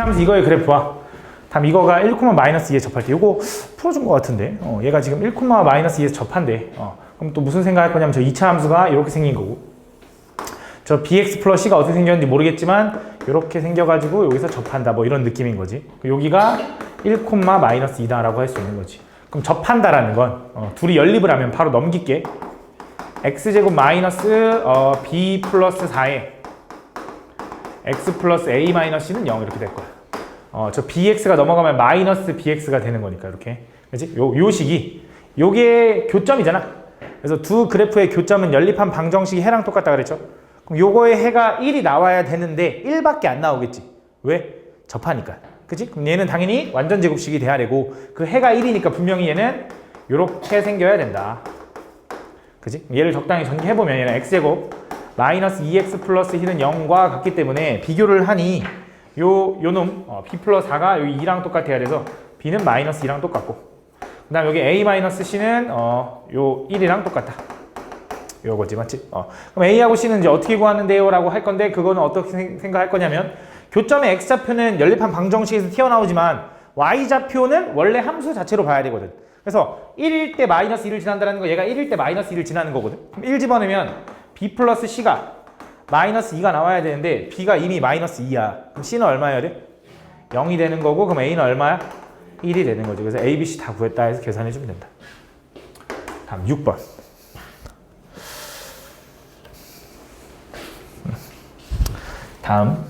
이차함수 이거의 그래프와 다음 이거가 1,-2에 접할 때 이거 풀어준 것 같은데 얘가 지금 1,-2에서 접한대. 그럼 또 무슨 생각할 거냐면 저 이차함수가 이렇게 생긴 거고 저 bx 플러스 c가 어떻게 생겼는지 모르겠지만 이렇게 생겨가지고 여기서 접한다 뭐 이런 느낌인 거지. 여기가 1,-2다 라고 할 수 있는 거지. 그럼 접한다라는 건 둘이 연립을 하면 바로 넘길게. x제곱 마이너스 b 플러스 4에 x 플러스 a 마이너스 c는 0 이렇게 될 거야. 저 bx가 넘어가면 마이너스 bx가 되는 거니까 이렇게. 그렇지? 요 식이 요게 교점이잖아. 그래서 두 그래프의 교점은 연립한 방정식이 해랑 똑같다 그랬죠? 그럼 요거의 해가 1이 나와야 되는데 1밖에 안 나오겠지. 왜? 접하니까. 그치? 그럼 얘는 당연히 완전 제곱식이 돼야 되고 그 해가 1이니까 분명히 얘는 요렇게 생겨야 된다. 그치? 얘를 적당히 전개해보면 얘는 x제곱 마이너스 2x 플러스 c는 0과 같기 때문에 비교를 하니 요놈 b 플러스 4가 여기 2랑 똑같아야 돼서 b는 마이너스 2랑 똑같고 그 다음 여기 a 마이너스 c는 요 1이랑 똑같다. 요거지 맞지? 그럼 a하고 c는 이제 어떻게 구하는데요? 라고 할 건데 그거는 어떻게 생각할 거냐면 교점의 x좌표는 연립한 방정식에서 튀어나오지만 y좌표는 원래 함수 자체로 봐야 되거든. 그래서 1일 때 마이너스 1을 지난다는 거 얘가 1일 때 마이너스 1을 지나는 거거든. 그럼 1 집어넣으면 b 플러스 c가 마이너스 2가 나와야 되는데 b가 이미 마이너스 2야. 그럼 c는 얼마여야 돼? 0이 되는 거고 그럼 a는 얼마야? 1이 되는 거죠. 그래서 a, b, c 다 구했다 해서 계산해 주면 된다. 다음 6번. 다음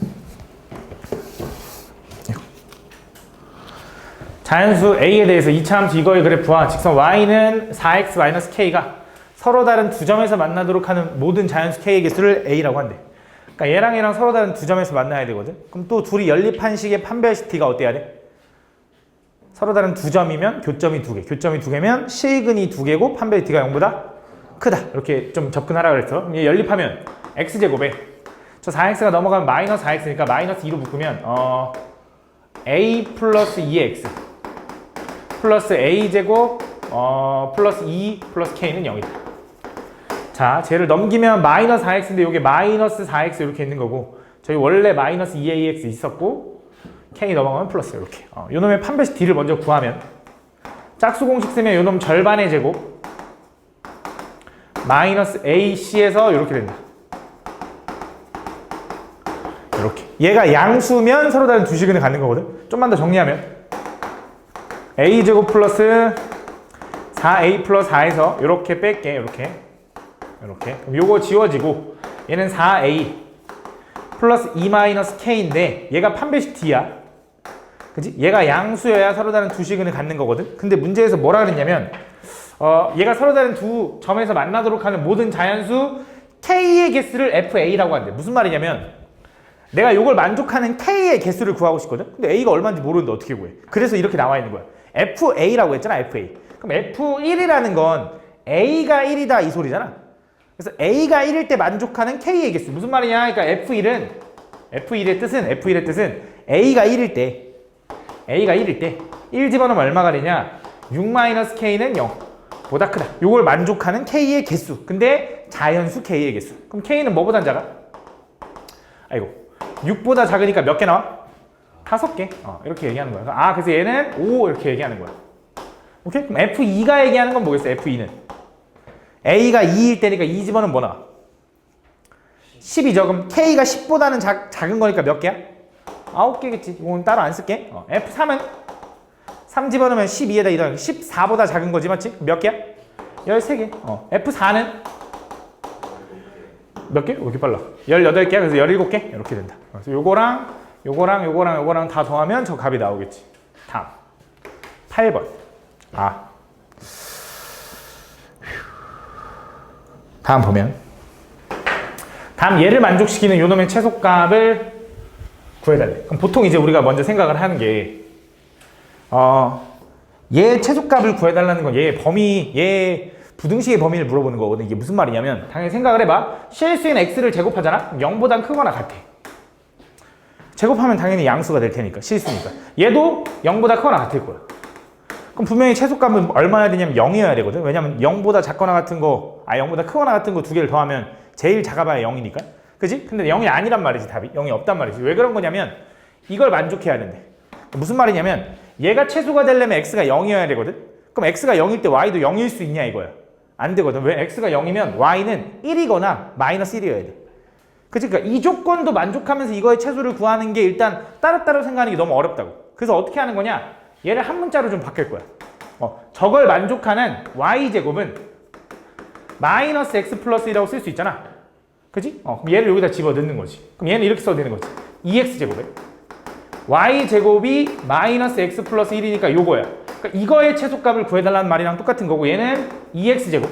자연수 a에 대해서 이차함수 이거의 그래프와 직선 y는 4x-k가 서로 다른 두 점에서 만나도록 하는 모든 자연수 k의 개수를 a라고 한대. 그러니까 얘랑 서로 다른 두 점에서 만나야 되거든. 그럼 또 둘이 연립한 식의 판별식 t가 어때야 돼? 서로 다른 두 점이면 교점이 두 개, 교점이 두 개면 실근이 두 개고 판별식 t가 0보다 크다. 이렇게 좀 접근하라 그랬어. 얘 연립하면 x제곱에 저 4x가 넘어가면 마이너스 4x니까 마이너스 2로 묶으면 a 플러스 2x 플러스 a제곱 플러스 2 플러스 k는 0이다. 자, 쟤를 넘기면 마이너스 4x인데 이게 마이너스 4x 이렇게 있는 거고 저희 원래 마이너스 2ax 있었고 k 넘어가면 플러스 이렇게. 요놈의 판별식 d를 먼저 구하면 짝수 공식 쓰면 요놈 절반의 제곱 마이너스 ac에서 이렇게 된다. 이렇게. 얘가 양수면 서로 다른 두 식을 갖는 거거든. 좀만 더 정리하면 a제곱 플러스 4a 플러스 4에서 이렇게 뺄게. 이렇게. 그럼 요거 지워지고 얘는 4a 플러스 2 마이너스 k인데 얘가 판별식 d야. 그치? 얘가 양수여야 서로 다른 두 식을 갖는 거거든. 근데 문제에서 뭐라 그랬냐면 얘가 서로 다른 두 점에서 만나도록 하는 모든 자연수 k의 개수를 fa라고 한대. 무슨 말이냐면 내가 이걸 만족하는 k의 개수를 구하고 싶거든. 근데 a가 얼마인지 모르는데 어떻게 구해? 그래서 이렇게 나와 있는 거야. fa라고 했잖아. fa. 그럼 f1이라는 건 a가 1이다 이 소리잖아. 그래서 a가 1일 때 만족하는 k의 개수. 무슨 말이냐? 그러니까 f1의 뜻은 a가 1일 때 1 집어넣으면 얼마가 되냐? 6-k는 0 보다 크다. 요걸 만족하는 k의 개수. 근데 자연수 k의 개수. 그럼 k는 뭐보다 작아? 아이고 6보다 작으니까 몇 개 나와? 5개. 이렇게 얘기하는 거야. 그래서 얘는 5 이렇게 얘기하는 거야. 오케이? 그럼 F2가 얘기하는 건 뭐겠어? F2는 A가 2일 때니까 2 집어는 뭐 나와? 10이죠. 그럼 K가 10보다는 작은 거니까 몇 개야? 9개겠지. 이건 따로 안 쓸게. F3은 3 집어넣으면 12에다 2다 14보다 작은 거지 맞지? 몇 개야? 13개. F4는 몇 개? 왜 이렇게 빨라? 18개야. 그래서 17개? 이렇게 된다. 그래서 요거랑 다 더하면 저 값이 나오겠지. 다음 8번. 다음 보면 다음 얘를 만족시키는 요놈의 최소값을 구해달래. 그럼 보통 이제 우리가 먼저 생각을 하는 게 얘 최소값을 구해달라는 건 얘 부등식의 범위를 물어보는 거거든. 이게 무슨 말이냐면 당연히 생각을 해봐. 실수인 x를 제곱하잖아? 0보단 크거나 같아. 제곱하면 당연히 양수가 될 테니까. 실수니까. 얘도 0보다 크거나 같을 거야. 그럼 분명히 최소값은 얼마여야 되냐면 0이어야 되거든. 왜냐면 0보다 작거나 같은 거 0보다 크거나 같은 거 두 개를 더하면 제일 작아봐야 0이니까. 그지? 근데 0이 아니란 말이지 답이. 0이 없단 말이지. 왜 그런 거냐면 이걸 만족해야 된대. 무슨 말이냐면 얘가 최소가 되려면 x가 0이어야 되거든. 그럼 x가 0일 때 y도 0일 수 있냐 이거야. 안 되거든. 왜? x가 0이면 y는 1이거나 마이너스 1이어야 돼. 그치? 그러니까 이 조건도 만족하면서 이거의 최소를 구하는 게 일단 따로따로 생각하는 게 너무 어렵다고. 그래서 어떻게 하는 거냐? 얘를 한 문자로 좀 바뀔 거야. 저걸 만족하는 y제곱은 마이너스 x 플러스 1이라고 쓸 수 있잖아. 그치? 그럼 얘를 여기다 집어 넣는 거지. 그럼 얘는 이렇게 써도 되는 거지. 2x제곱에 y제곱이 마이너스 x 플러스 1이니까 요거야. 그러니까 이거의 최소값을 구해달라는 말이랑 똑같은 거고, 얘는 2x제곱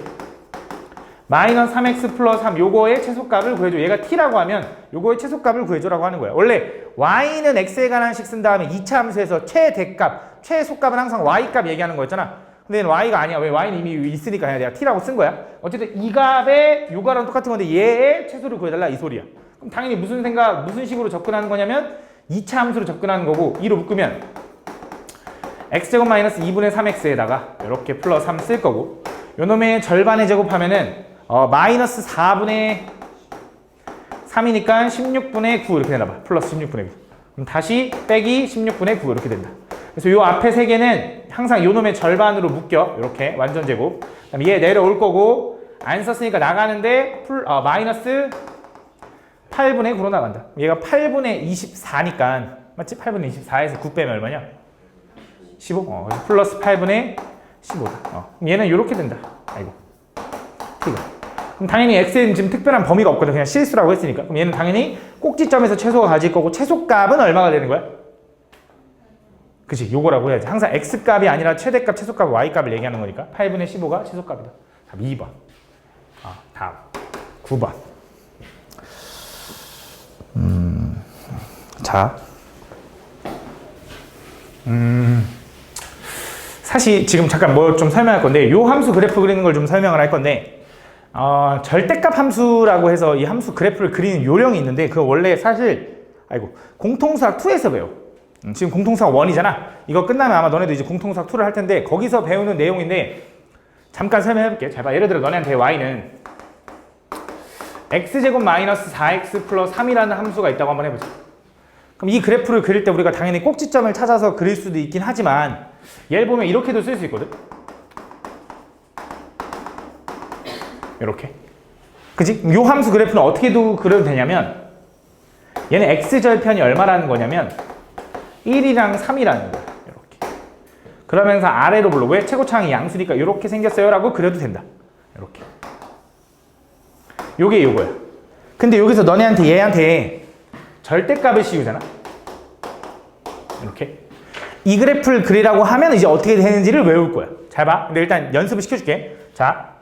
마이너스 3x 플러스 3 요거의 최소값을 구해줘. 얘가 t라고 하면 요거의 최소값을 구해줘라고 하는 거야. 원래 y는 x에 관한 식 쓴 다음에 2차 함수에서 최대값, 최소값은 항상 y값 얘기하는 거였잖아. 근데 얘는 y가 아니야. 왜? y는 이미 있으니까 그냥 내가 t라고 쓴 거야. 어쨌든 이 값에 요거랑 똑같은 건데 얘의 최소를 구해달라 이 소리야. 그럼 당연히 무슨 식으로 접근하는 거냐면 2차 함수로 접근하는 거고, 2로 묶으면 x제곱 마이너스 2분의 3x에다가 이렇게 플러스 3 쓸 거고, 요 놈의 절반의 제곱하면은 마이너스 4분의 3이니까 16분의 9 이렇게 되나 봐. 플러스 16분의 9. 그럼 다시 빼기 16분의 9 이렇게 된다. 그래서 요 앞에 세 개는 항상 요 놈의 절반으로 묶여. 이렇게 완전 제곱. 그다음에 얘 내려올 거고, 안 썼으니까 나가는데 마이너스 8분의 9로 나간다. 얘가 8분의 24니까 맞지? 8분의 24에서 9 빼면 얼마냐? 15. 그래서 플러스 8분의 15다. 그럼 얘는 이렇게 된다. 아이고. T가. 그럼 당연히 x는 지금 특별한 범위가 없거든. 그냥 실수라고 했으니까. 그럼 얘는 당연히 꼭지점에서 최소가 가질 거고, 최소값은 얼마가 되는 거야? 그치? 요거라고 해야지. 항상 x값이 아니라 최대값, 최소값, y값을 얘기하는 거니까 8분의 15가 최소값이다. 답 2번. 다음 9번. 자, 사실 지금 잠깐 뭐 좀 설명할 건데, 요 함수 그래프 그리는 걸 좀 설명을 할 건데, 절대값 함수라고 해서 이 함수 그래프를 그리는 요령이 있는데, 그거 원래 사실 공통수학 2에서 배워. 지금 공통수학 1이잖아. 이거 끝나면 아마 너네도 이제 공통수학 2를 할 텐데, 거기서 배우는 내용인데 잠깐 설명해 볼게. 잘 봐. 예를 들어 너네한테 y는 x제곱 마이너스 4x 플러스 3이라는 함수가 있다고 한번 해보자. 그럼 이 그래프를 그릴 때 우리가 당연히 꼭지점을 찾아서 그릴 수도 있긴 하지만, 얘를 보면 이렇게도 쓸 수 있거든. 이렇게. 그치? 요 함수 그래프는 어떻게 그려도 되냐면, 얘는 x절편이 얼마라는 거냐면 1이랑 3이라는 거야. 이렇게. 그러면서 아래로 불러. 왜? 최고차항이 양수니까 이렇게 생겼어요 라고 그려도 된다. 이렇게. 요게 요거야. 근데 여기서 너네한테 얘한테 절대값을 씌우잖아. 이렇게. 이 그래프를 그리라고 하면 이제 어떻게 되는지를 외울 거야. 잘 봐. 근데 일단 연습을 시켜줄게. 자,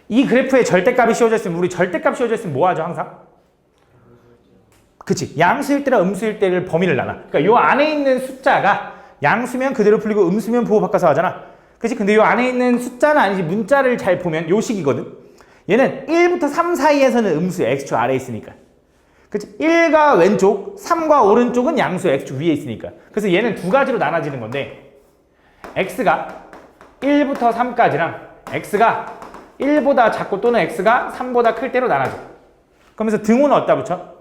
이 그래프에 절대값이 씌워져 있으면, 우리 절대값 씌워져 있으면 뭐 하죠 항상? 그치? 양수일 때랑 음수일 때를 범위를 나눠. 그러니까 요 안에 있는 숫자가 양수면 그대로 풀리고 음수면 부호 바꿔서 하잖아. 그치? 근데 요 안에 있는 숫자는 아니지, 문자를 잘 보면 요 식이거든. 얘는 1부터 3 사이에서는 음수야. x축 아래에 있으니까. 그치? 1과 왼쪽, 3과 오른쪽은 양수 x축 위에 있으니까. 그래서 얘는 두 가지로 나눠지는 건데, x가 1부터 3까지랑 x가 1보다 작고 또는 x가 3보다 클 때로 나눠져. 그러면서 등호는 어디다 붙여?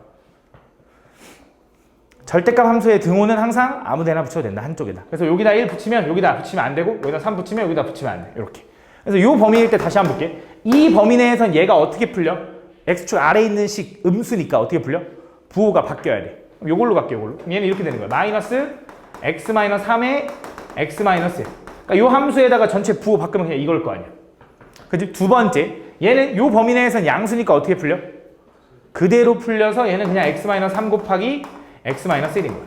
절대값 함수의 등호는 항상 아무 데나 붙여도 된다. 한쪽에다. 그래서 여기다 1 붙이면 여기다 붙이면 안 되고, 여기다 3 붙이면 여기다 붙이면 안 돼. 이렇게. 그래서 이 범위일 때 다시 한번 볼게. 이 범위 내에선 얘가 어떻게 풀려? x축 아래에 있는 식 음수니까 어떻게 풀려? 부호가 바뀌어야 돼. 그럼 요걸로 바뀌어. 요걸로. 그럼 얘는 이렇게 되는 거야. 마이너스 x 마이너스 3에 x 마이너스 1. 그러니까 요 함수에다가 전체 부호 바꾸면 그냥 이걸 거 아니야. 그치? 두 번째, 얘는 요 범위 내에선 양수니까 어떻게 풀려? 그대로 풀려서 얘는 그냥 x-3 곱하기 x-1인 거야.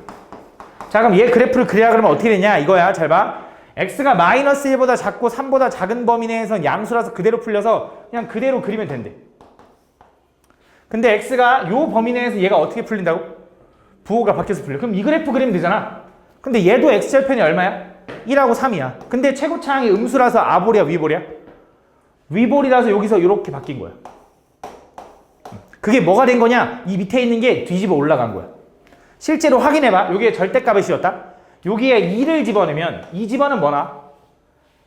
자, 그럼 얘 그래프를 그리라 그러면 어떻게 되냐 이거야. 잘 봐. x가 마이너스 1보다 작고 3보다 작은 범위 내에선 양수라서 그대로 풀려서 그냥 그대로 그리면 된대. 근데 x가 요 범위 내에서 얘가 어떻게 풀린다고? 부호가 바뀌어서 풀려. 그럼 이 그래프 그리면 되잖아. 근데 얘도 x절편이 얼마야? 1하고 3이야. 근데 최고차항이 음수라서 아볼이야 위볼이야? 위볼이라서 여기서 이렇게 바뀐 거야. 그게 뭐가 된 거냐? 이 밑에 있는 게 뒤집어 올라간 거야. 실제로 확인해봐. 여기에 절대값을 씌웠다. 여기에 2를 집어넣으면 이 집어는 뭐나?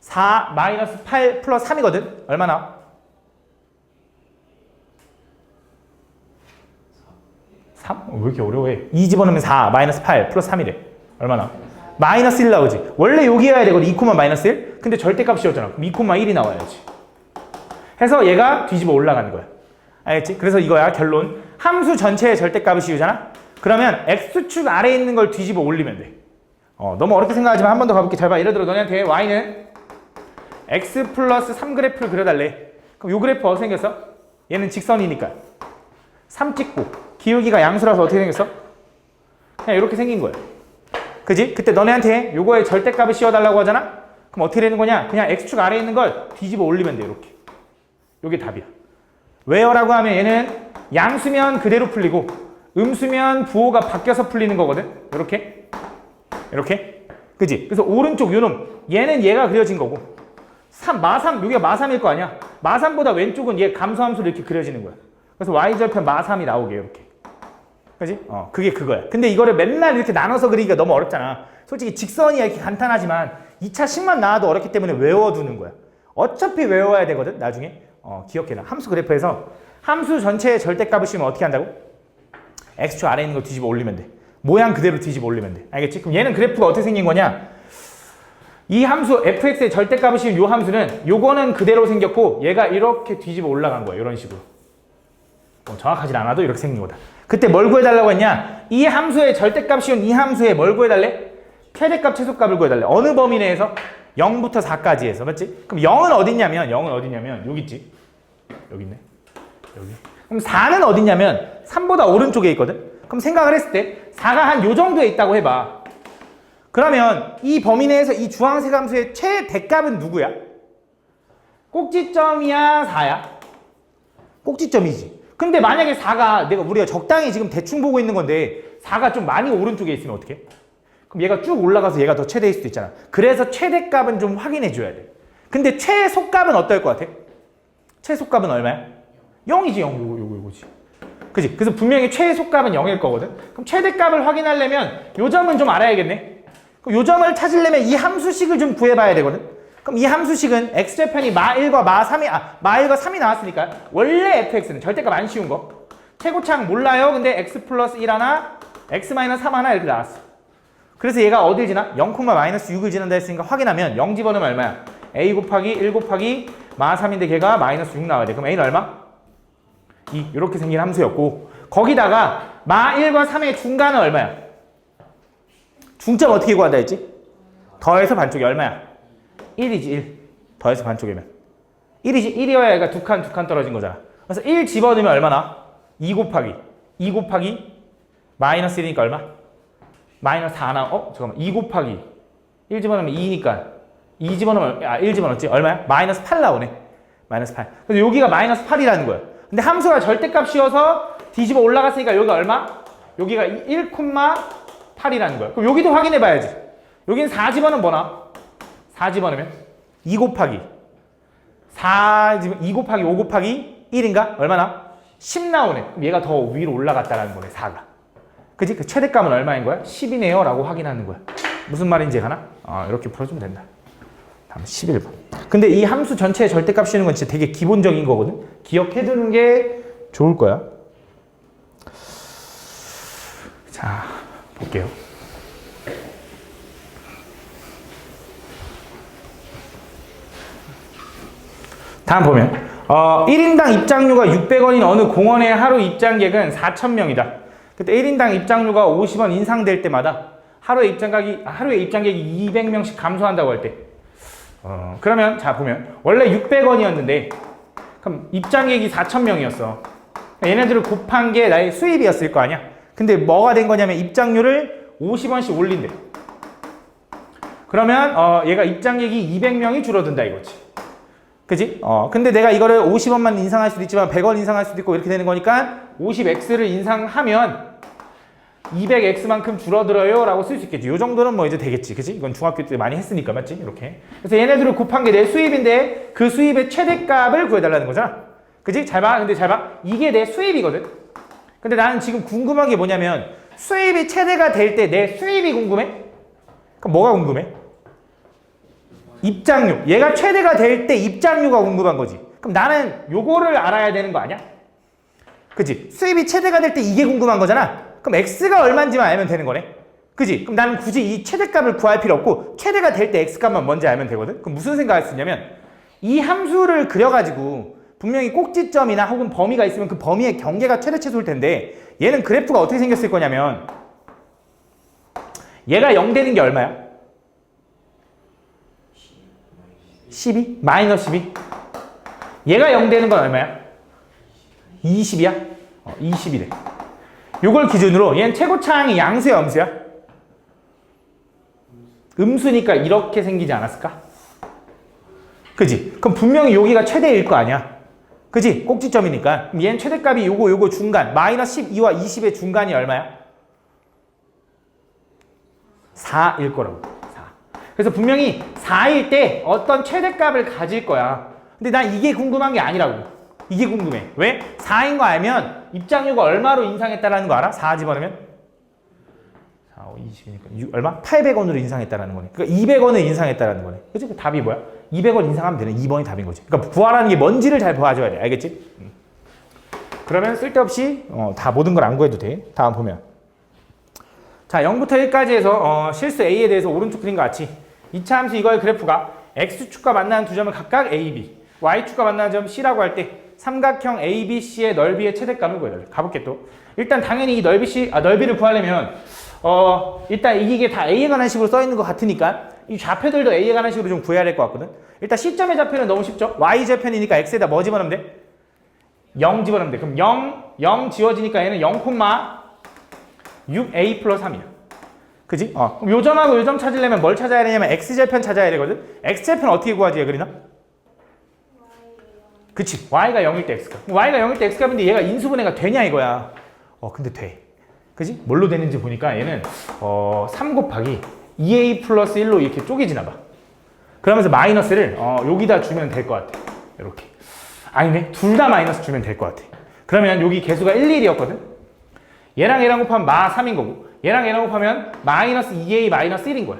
4 마이너스 8 플러스 3이거든. 얼마나? 3? 왜 이렇게 어려워해? 2 집어넣으면 4, 마이너스 8, 플러스 3이래. 얼마나? 마이너스 1 나오지. 원래 여기여야 되거든. 2, 마이너스 1? 근데 절대값 씌웠잖아. 그럼 2, 1이 나와야지. 해서 얘가 뒤집어 올라가는 거야. 알겠지? 그래서 이거야, 결론. 함수 전체의 절대값을 씌우잖아? 그러면 x축 아래에 있는 걸 뒤집어 올리면 돼. 너무 어렵게 생각하지만 한 번 더 가볼게. 잘 봐. 예를 들어 너네한테 y는 x 플러스 3 그래프를 그려달래. 그럼 요 그래프 어떻게 생겼어? 얘는 직선이니까 3 찍고 기울기가 양수라서 어떻게 생겼어? 그냥 이렇게 생긴 거예요. 그지? 그때 너네한테 요거의 절대값을 씌워달라고 하잖아? 그럼 어떻게 되는 거냐? 그냥 x축 아래에 있는 걸 뒤집어 올리면 돼. 이렇게. 요게 답이야. 왜요라고 하면 얘는 양수면 그대로 풀리고 음수면 부호가 바뀌어서 풀리는 거거든. 이렇게. 이렇게. 그지? 그래서 오른쪽 요놈 얘는 얘가 그려진 거고 마삼 여기가 마삼일 거 아니야. 마삼보다 왼쪽은 얘 감소함수로 이렇게 그려지는 거야. 그래서 y절편 마삼이 나오게 이렇게. 그지? 그게 그거야. 근데 이거를 맨날 이렇게 나눠서 그리기가 너무 어렵잖아. 솔직히 직선이야 이렇게 간단하지만 2차 식만 나와도 어렵기 때문에 외워두는 거야. 어차피 외워야 되거든 나중에. 기억해놔. 함수 그래프에서 함수 전체의 절대값을 씌우면 어떻게 한다고? x축 아래에 있는 걸 뒤집어 올리면 돼. 모양 그대로 뒤집어 올리면 돼. 알겠지? 그럼 얘는 그래프가 어떻게 생긴 거냐? 이 함수 fx의 절대값을 씌운 요 함수는 요거는 그대로 생겼고 얘가 이렇게 뒤집어 올라간 거야. 이런 식으로. 정확하진 않아도 이렇게 생긴 거다. 그때 뭘 구해달라고 했냐? 이 함수의 절대값 씌운 이 함수에 뭘 구해달래? 최대값, 최소값을 구해달래. 어느 범위 내에서? 0부터 4까지 해서. 맞지? 그럼 0은 어딨냐면 여기 있지. 여기 있네. 여기. 그럼 4는 어딨냐면 3보다 오른쪽에 있거든. 그럼 생각을 했을 때 4가 한 요 정도에 있다고 해봐. 그러면 이 범위 내에서 이 주황색 함수의 최대값은 누구야? 꼭지점이야, 4야? 꼭지점이지. 근데 만약에 4가 우리가 적당히 지금 대충 보고 있는 건데 4가 좀 많이 오른쪽에 있으면 어떡해? 그럼 얘가 쭉 올라가서 얘가 더 최대일 수도 있잖아. 그래서 최대값은 좀 확인해 줘야 돼. 근데 최소값은 어떨 것 같아? 최소값은 얼마야? 0이지, 0. 요거지. 그지? 그래서 분명히 최소값은 0일 거거든? 그럼 최대값을 확인하려면 요 점은 좀 알아야겠네? 그럼 요 점을 찾으려면 이 함수식을 좀 구해봐야 되거든? 그럼 이 함수식은 x절편이 마1과 마1과 3이 나왔으니까 원래 fx는 절대값 안 씌운 거 최고창 몰라요. 근데 x 플러스 1 하나 x 마이너스 3 하나 이렇게 나왔어. 그래서 얘가 어딜 지나? 0, 마이너스 6을 지난다 했으니까 확인하면 0 집어넣으면 얼마야? a 곱하기 1 곱하기 마 3인데 걔가 마이너스 6 나와야 돼. 그럼 a는 얼마? 2. 이렇게 생긴 함수였고 거기다가 마 1과 3의 중간은 얼마야? 중점 어떻게 구한다 했지? 더해서 반쪽이 얼마야? 1이지 1. 더해서 반쪽이면 1이지 1이어야 얘가 두 칸 떨어진 거잖아. 그래서 1 집어넣으면 얼마나? 2 곱하기 마이너스 1이니까 얼마? 마이너스 4 나와. 잠깐만 2 곱하기 1 집어넣으면 2니까 2 집어넣으면 1 집어넣었지? 얼마야? 마이너스 8 나오네. 마이너스 8. 그래서 여기가 마이너스 8이라는 거야. 근데 함수가 절대값 씌워서 뒤집어 올라갔으니까 여기가 얼마? 여기가 1,8이라는 거야. 그럼 여기도 확인해 봐야지. 여기는 4 집어넣으면 뭐나? 4 집어넣으면 2 곱하기 2 곱하기 5 곱하기 1인가? 얼마나? 10 나오네. 그럼 얘가 더 위로 올라갔다라는 거네. 4가. 그치? 그 최대값은 얼마인 거야? 10이네요 라고 확인하는 거야. 무슨 말인지 가나? 이렇게 풀어주면 된다. 다음 11번. 근데 이 함수 전체의 절대값 씌우는 건 진짜 되게 기본적인 거거든. 기억해두는 게 좋을 거야. 자, 볼게요. 다음 보면 1인당 입장료가 600원인 어느 공원의 하루 입장객은 4,000명이다. 그때 1인당 입장료가 50원 인상될 때마다 하루에 입장객이 200명씩 감소한다고 할 때 그러면 자 보면 원래 600원이었는데 그럼 입장객이 4,000명이었어. 얘네들을 곱한 게 나의 수입이었을 거 아니야? 근데 뭐가 된 거냐면 입장료를 50원씩 올린대. 그러면 얘가 입장객이 200명이 줄어든다 이거지. 그지? 근데 내가 이거를 50원만 인상할 수도 있지만 100원 인상할 수도 있고 이렇게 되는 거니까 50x를 인상하면 200x만큼 줄어들어요 라고 쓸 수 있겠지. 요 정도는 뭐 이제 되겠지. 그치? 이건 중학교 때 많이 했으니까 맞지? 이렇게. 그래서 얘네들을 곱한 게 내 수입인데 그 수입의 최대값을 구해달라는 거잖아. 그치? 잘 봐. 근데 잘 봐. 이게 내 수입이거든. 근데 나는 지금 궁금한 게 뭐냐면 수입이 최대가 될 때 내 수입이 궁금해? 그럼 뭐가 궁금해? 입장료. 얘가 최대가 될 때 입장료가 궁금한 거지. 그럼 나는 요거를 알아야 되는 거 아니야? 그치? 수입이 최대가 될 때 이게 궁금한 거잖아. 그럼 x가 얼마인지만 알면 되는 거네. 그치? 그럼 나는 굳이 이 최대값을 구할 필요 없고 최대가 될 때 x값만 먼저 알면 되거든. 그럼 무슨 생각할 수 있냐면 이 함수를 그려가지고 분명히 꼭지점이나 혹은 범위가 있으면 그 범위의 경계가 최대 최소일 텐데 얘는 그래프가 어떻게 생겼을 거냐면 얘가 0 되는 게 얼마야? 12? 마이너스 12? 얘가 0 되는 건 얼마야? 20이야? 20이래. 요걸 기준으로 얘는 최고차항이 양수야 음수야? 음수니까 이렇게 생기지 않았을까? 그지? 그럼 분명히 여기가 최대일 거 아니야? 그지? 꼭지점이니까. 그럼 얘는 최대값이 요거 중간 마이너스 12와 20의 중간이 얼마야? 4일 거라고. 4. 그래서 분명히 4일 때 어떤 최대값을 가질 거야. 근데 난 이게 궁금한 게 아니라고. 이게 궁금해. 왜? 4인 거 알면 입장료가 얼마로 인상했다라는 거 알아? 4 집어넣으면 4, 5, 20이니까 얼마? 800원으로 인상했다라는 거네. 그러니까 200원을 인상했다라는 거네. 그치? 그 답이 뭐야? 200원 인상하면 되는 2번이 답인 거지. 그러니까 구하라는 게 뭔지를 잘 봐줘야 돼. 알겠지? 그러면 쓸데없이 다 모든 걸 안 구해도 돼. 다음 보면 자 0부터 1까지 해서 실수 A에 대해서 오른쪽 그림과 같이 2차 함수 이거의 그래프가 X축과 만나는 두 점을 각각 A, B Y축과 만나는 점 C라고 할 때 삼각형 ABC의 넓이의 최대값을 구해달래. 가볼게 또. 일단 당연히 이 넓이를 구하려면 일단 이게 다 A에 관한 식으로 써있는 것 같으니까 이 좌표들도 A에 관한 식으로 좀 구해야 될 것 같거든. 일단 C점의 좌표는 너무 쉽죠? Y좌표니까 X에다 뭐 집어넣으면 돼? 0 집어넣으면 돼. 그럼 0 지워지니까 얘는 0,6A 플러스 3이야. 그지? 그럼 요점하고 요점 찾으려면 뭘 찾아야 되냐면 X좌편 찾아야 되거든? X좌편 어떻게 구하지, 얘그리나? 그치. Y가 0일 때 X값. Y가 0일 때 X값인데 얘가 인수분해가 되냐 이거야. 근데 돼. 그지? 뭘로 되는지 보니까 얘는 3 곱하기 2A 플러스 1로 이렇게 쪼개지나 봐. 그러면서 마이너스를 여기다 주면 될 것 같아. 이렇게. 아니네. 둘 다 마이너스 주면 될 것 같아. 그러면 여기 개수가 1, 1이었거든? 얘랑 얘랑 곱하면 마 3인 거고 얘랑 얘랑 곱하면 마이너스 2A 마이너스 1인 거야.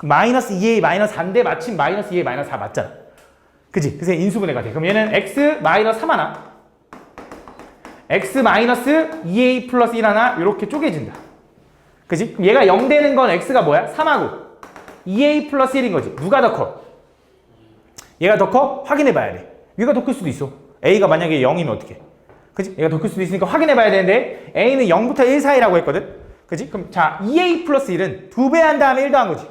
마이너스 2A 마이너스 4인데 마침 마이너스 2A 마이너스 4 맞잖아. 그치? 그래서 인수분해가 돼. 그럼 얘는 x 마이너스 3 하나 x 마이너스 2a 플러스 1 하나 이렇게 쪼개진다. 그치? 그럼 얘가 0 되는 건 x가 뭐야? 3하고 2a 플러스 1인 거지. 누가 더 커? 얘가 더 커? 확인해 봐야 돼. 얘가 더 클 수도 있어. a가 만약에 0이면 어떡해? 그치? 얘가 더 클 수도 있으니까 확인해 봐야 되는데 a는 0부터 1 사이라고 했거든? 그치? 그럼 자 2a 플러스 1은 2배 한 다음에 1 더한 거지.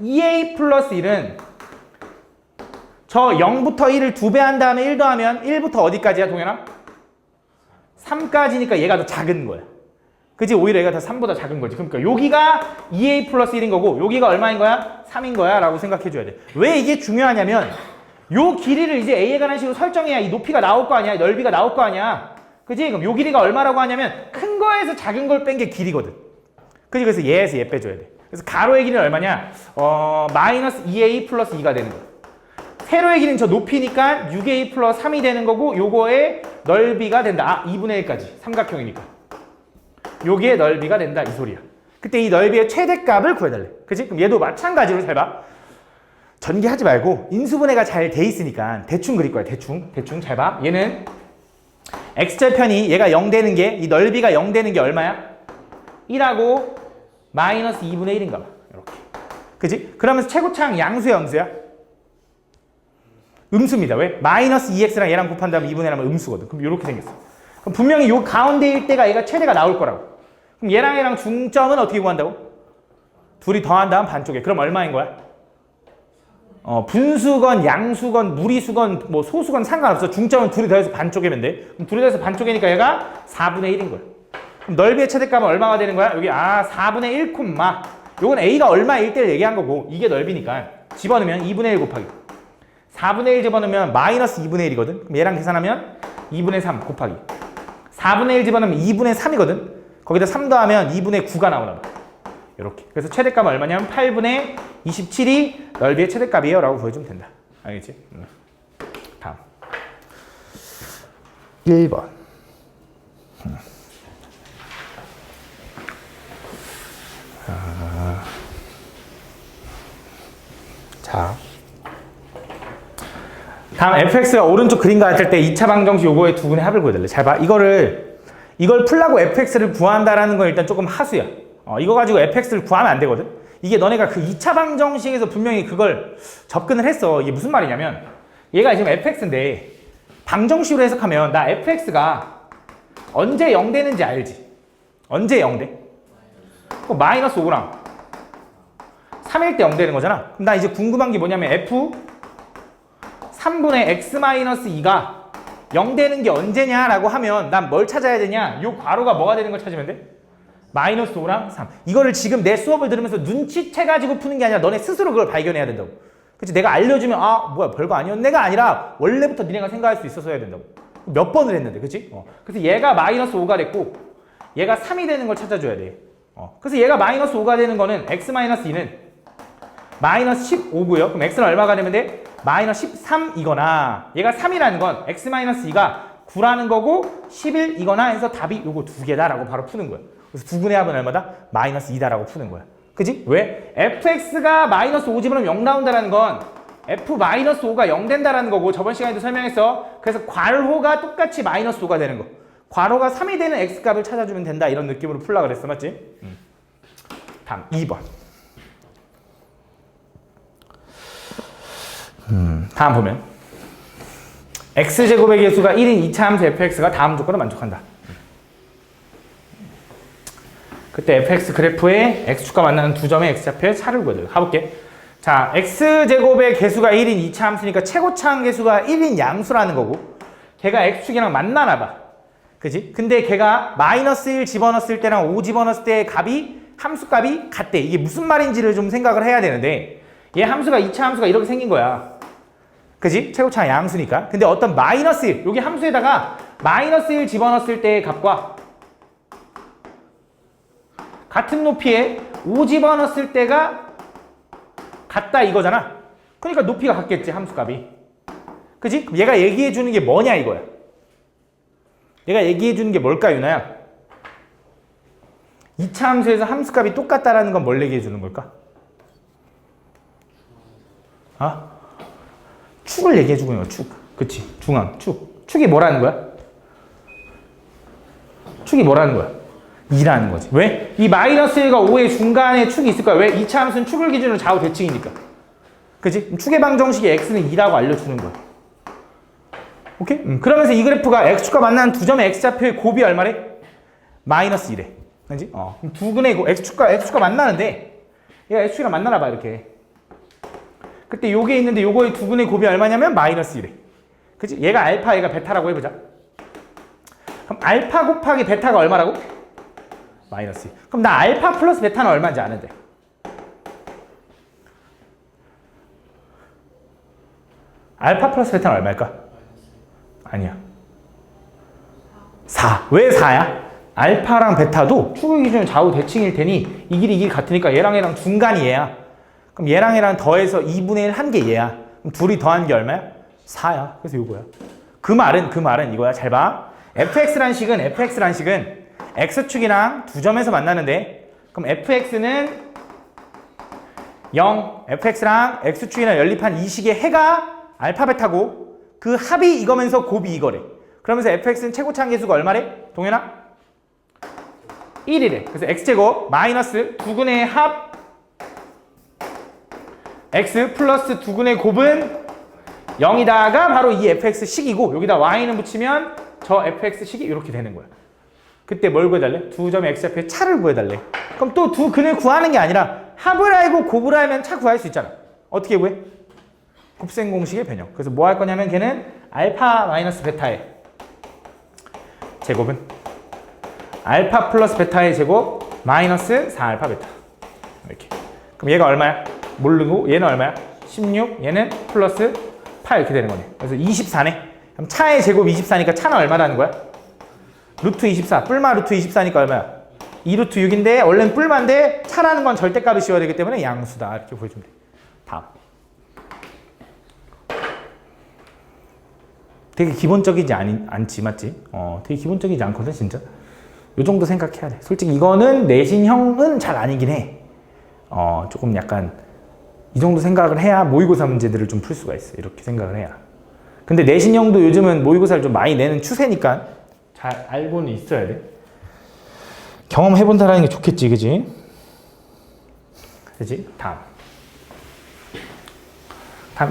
2a 플러스 1은 저 0부터 1을 2배 한 다음에 1 더하면 1부터 어디까지야, 동현아? 3까지니까 얘가 더 작은 거야. 그치? 오히려 얘가 다 3보다 작은 거지. 그러니까 여기가 2a 플러스 1인 거고 여기가 얼마인 거야? 3인 거야 라고 생각해 줘야 돼. 왜 이게 중요하냐면 요 길이를 이제 a에 관한 식으로 설정해야 이 높이가 나올 거 아니야, 넓이가 나올 거 아니야. 그치? 그럼 요 길이가 얼마라고 하냐면 큰 거에서 작은 걸 뺀 게 길이거든. 그치? 그래서 얘에서 얘 빼줘야 돼. 그래서 가로의 길이는 얼마냐? 마이너스 2a 플러스 2가 되는 거야. 세로의 길이는 저 높이니까 6a 플러스 3이 되는 거고 요거의 넓이가 된다. 2분의 1까지. 삼각형이니까. 요게 넓이가 된다. 이 소리야. 그때 이 넓이의 최대값을 구해달래. 그치? 그럼 얘도 마찬가지로 잘 봐. 전개하지 말고 인수분해가 잘 돼 있으니까 대충 그릴 거야. 대충 잘 봐. 얘는 x절편이 얘가 0 되는 게 이 넓이가 0 되는 게 얼마야? 1하고 마이너스 2분의 1인가 봐. 이렇게. 그치? 그러면서 최고차항 양수야 음수야? 음수입니다. 왜? 마이너스 2x랑 얘랑 곱한 다음에 2분의 1 하면 음수거든. 그럼 이렇게 생겼어. 그럼 분명히 요 가운데일 때가 얘가 최대가 나올 거라고. 그럼 얘랑 얘랑 중점은 어떻게 구한다고? 둘이 더한 다음 반쪽에. 그럼 얼마인 거야? 분수건, 양수건, 무리수건, 뭐 소수건 상관없어. 중점은 둘이 더해서 반쪽이면 돼. 그럼 둘이 더해서 반쪽이니까 얘가 4분의 1인 거야. 그럼 넓이의 최대값은 얼마가 되는 거야? 여기 4분의 1 콤마. 요건 a가 얼마일 때를 얘기한 거고 이게 넓이니까 집어넣으면 2분의 1 곱하기 4분의 1 집어넣으면 마이너스 2분의 1이거든. 그럼 얘랑 계산하면 2분의 3 곱하기 4분의 1 집어넣으면 2분의 3이거든. 거기다 3 더하면 2분의 9가 나오나 봐. 이렇게. 그래서 최대값은 얼마냐면 8분의 27이 넓이의 최대값이에요 라고 보여주면 된다. 알겠지? 다음 1번. 자 다음 fx가 오른쪽 그림 같을 때 2차 방정식 요거의 두 분의 합을 구해달래. 잘 봐. 이걸 풀라고 fx를 구한다라는 건 일단 조금 하수야. 이거 가지고 fx를 구하면 안 되거든. 이게 너네가 그 2차 방정식에서 분명히 그걸 접근을 했어. 이게 무슨 말이냐면 얘가 지금 fx인데 방정식으로 해석하면 나 fx가 언제 0 되는지 알지? 언제 0 돼? 그럼 마이너스 5랑 3일 때 0 되는 거잖아. 그럼 나 이제 궁금한 게 뭐냐면 f 3분의 x-2가 0 되는 게 언제냐라고 하면 난 뭘 찾아야 되냐? 요 괄호가 뭐가 되는 걸 찾으면 돼? 마이너스 5랑 3. 이거를 지금 내 수업을 들으면서 눈치채가지고 푸는 게 아니라 너네 스스로 그걸 발견해야 된다고. 그치? 내가 알려주면 뭐야 별거 아니었네가 아니라 원래부터 니네가 생각할 수 있어서 해야 된다고. 몇 번을 했는데 그치? 그래서 얘가 마이너스 5가 됐고 얘가 3이 되는 걸 찾아줘야 돼. 그래서 얘가 마이너스 5가 되는 거는 x-2는 마이너스 15고요. 그럼 x는 얼마가 되면 돼? 마이너스 13이거나 얘가 3이라는 건 x-2가 9라는 거고 11이거나 해서 답이 요거 두 개다라고 바로 푸는 거야. 그래서 두 분의 합은 얼마다? 마이너스 2다라고 푸는 거야. 그지? 왜? fx가 마이너스 5 집어넣으면 0 나온다는 건 f-5가 0 된다라는 거고 저번 시간에도 설명했어. 그래서 괄호가 똑같이 마이너스 5가 되는 거. 괄호가 3이 되는 x값을 찾아주면 된다. 이런 느낌으로 풀라 그랬어. 맞지? 다음 2번. 다음 보면 x제곱의 개수가 1인 2차 함수 fx가 다음 조건을 만족한다. 그때 fx 그래프에 x축과 만나는 두 점의 x좌표의 차를 구해줘요. 가볼게. 자, x제곱의 개수가 1인 2차 함수니까 최고차항 개수가 1인 양수라는 거고 걔가 x축이랑 만나나 봐. 그지? 근데 걔가 마이너스 1 집어넣었을 때랑 5 집어넣었을 때의 값이 함수값이 같대. 이게 무슨 말인지를 좀 생각을 해야 되는데 얘 함수가 2차 함수가 이렇게 생긴 거야. 그지? 최고차항 양수니까. 근데 어떤 마이너스 1, 여기 함수에다가 마이너스 1 집어넣었을 때의 값과 같은 높이에 5 집어넣었을 때가 같다 이거잖아. 그러니까 높이가 같겠지, 함수값이. 그지? 그럼 얘가 얘기해 주는 게 뭐냐 이거야. 얘가 얘기해 주는 게 뭘까, 유나야? 2차 함수에서 함수값이 똑같다라는 건 뭘 얘기해 주는 걸까? 축을 얘기해 주고 있는 거야, 축. 그치? 중앙, 축. 축이 뭐라는 거야? 축이 뭐라는 거야? 2라는 거지. 왜? 이 마이너스 1과 5의 중간에 축이 있을 거야. 왜? 2차 함수는 축을 기준으로 좌우 대칭이니까. 그치? 축의 방정식이 x는 2라고 알려주는 거야. 오케이? 그러면서 이 그래프가 x축과 만나는 두 점의 x좌표의 곱이 얼마래? 마이너스 1에. 그치? 그럼 두 근의 x축과 만나는데 얘가 x축이랑 만나나 봐, 이렇게. 그때 요게 있는데 요거의 두 분의 곱이 얼마냐면 마이너스 1에. 그치? 얘가 알파, 얘가 베타라고 해보자. 그럼 알파 곱하기 베타가 얼마라고? 마이너스 2. 그럼 나 알파 플러스 베타는 얼마인지 아는데. 알파 플러스 베타는 얼마일까? 아니야. 4. 왜 4야? 알파랑 베타도 축의 기준 좌우 대칭일 테니 이 길이 같으니까 얘랑 중간이 얘야. 그럼 얘랑 더해서 2분의 1 한 게 얘야. 그럼 둘이 더한 게 얼마야? 4야. 그래서 요거야. 그 말은 이거야. 잘 봐. fx란 식은 x축이랑 두 점에서 만나는데 그럼 fx는 0, fx랑 x축이랑 연립한 이 식의 해가 알파 베타고 그 합이 이거면서 곱이 이거래. 그러면서 fx는 최고차항 계수가 얼마래? 동현아? 1이래. 그래서 x제곱 마이너스 두근의 합 x 플러스 두근의 곱은 0이다가 바로 이 fx식이고 여기다 y는 붙이면 저 fx식이 이렇게 되는 거야. 그때 뭘 구해달래? 두 점의 x좌표의 차를 구해달래. 그럼 또 두 근을 구하는 게 아니라 합을 알고 곱을 알면 차 구할 수 있잖아. 어떻게 구해? 곱셈 공식의 변형. 그래서 뭐 할 거냐면 걔는 알파 마이너스 베타의 제곱은 알파 플러스 베타의 제곱 마이너스 4알파 베타. 이렇게. 그럼 얘가 얼마야? 모르고 얘는 얼마야? 16, 얘는 플러스 8 이렇게 되는 거네. 그래서 24네. 그럼 차의 제곱 24니까 차는 얼마라는 거야? 루트 24, 뿔마 루트 24니까 얼마야? 2루트 6인데 원래는 뿔마인데 차라는 건 절대값을 씌워야 되기 때문에 양수다. 이렇게 보여주면 돼. 다음. 되게 기본적이지 않지, 맞지? 되게 기본적이지 않거든, 진짜. 요 정도 생각해야 돼. 솔직히 이거는 내신형은 잘 아니긴 해. 조금 약간 이 정도 생각을 해야 모의고사 문제들을 좀 풀 수가 있어. 이렇게 생각을 해야. 근데 내신형도 요즘은 모의고사를 좀 많이 내는 추세니까 잘 알고는 있어야 돼. 경험해본다라는 게 좋겠지, 그지? 그지? 다음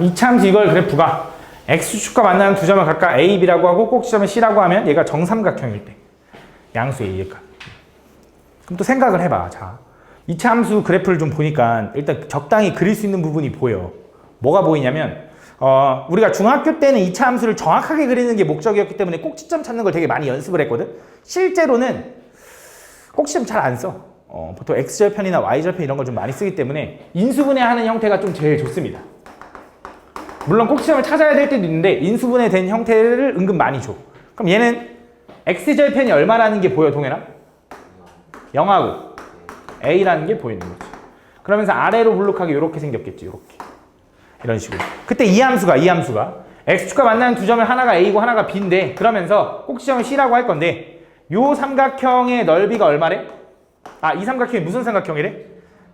이차함수 이걸 그래프가 X축과 만나는 두 점을 각각 A, B라고 하고 꼭지점을 C라고 하면 얘가 정삼각형일 때 양수 A의 값. 그럼 또 생각을 해봐. 자, 이차함수 그래프를 좀 보니까 일단 적당히 그릴 수 있는 부분이 보여. 뭐가 보이냐면 우리가 중학교 때는 이차함수를 정확하게 그리는 게 목적이었기 때문에 꼭지점 찾는 걸 되게 많이 연습을 했거든. 실제로는 꼭지점 잘 안 써. 보통 X절편이나 Y절편 이런 걸 좀 많이 쓰기 때문에 인수분해하는 형태가 좀 제일 좋습니다. 물론 꼭지점을 찾아야 될 때도 있는데 인수분해된 형태를 은근 많이 줘. 그럼 얘는 X절편이 얼마라는 게 보여, 동현아? 0하고 A라는 게 보이는 거지. 그러면서 아래로 블록하게 이렇게 생겼겠지, 이렇게. 이런 식으로. 그때 이 함수가 X축과 만나는 두 점을 하나가 A고 하나가 B인데 그러면서 꼭지점을 C라고 할 건데 요 삼각형의 넓이가 얼마래? 이 삼각형이 무슨 삼각형이래?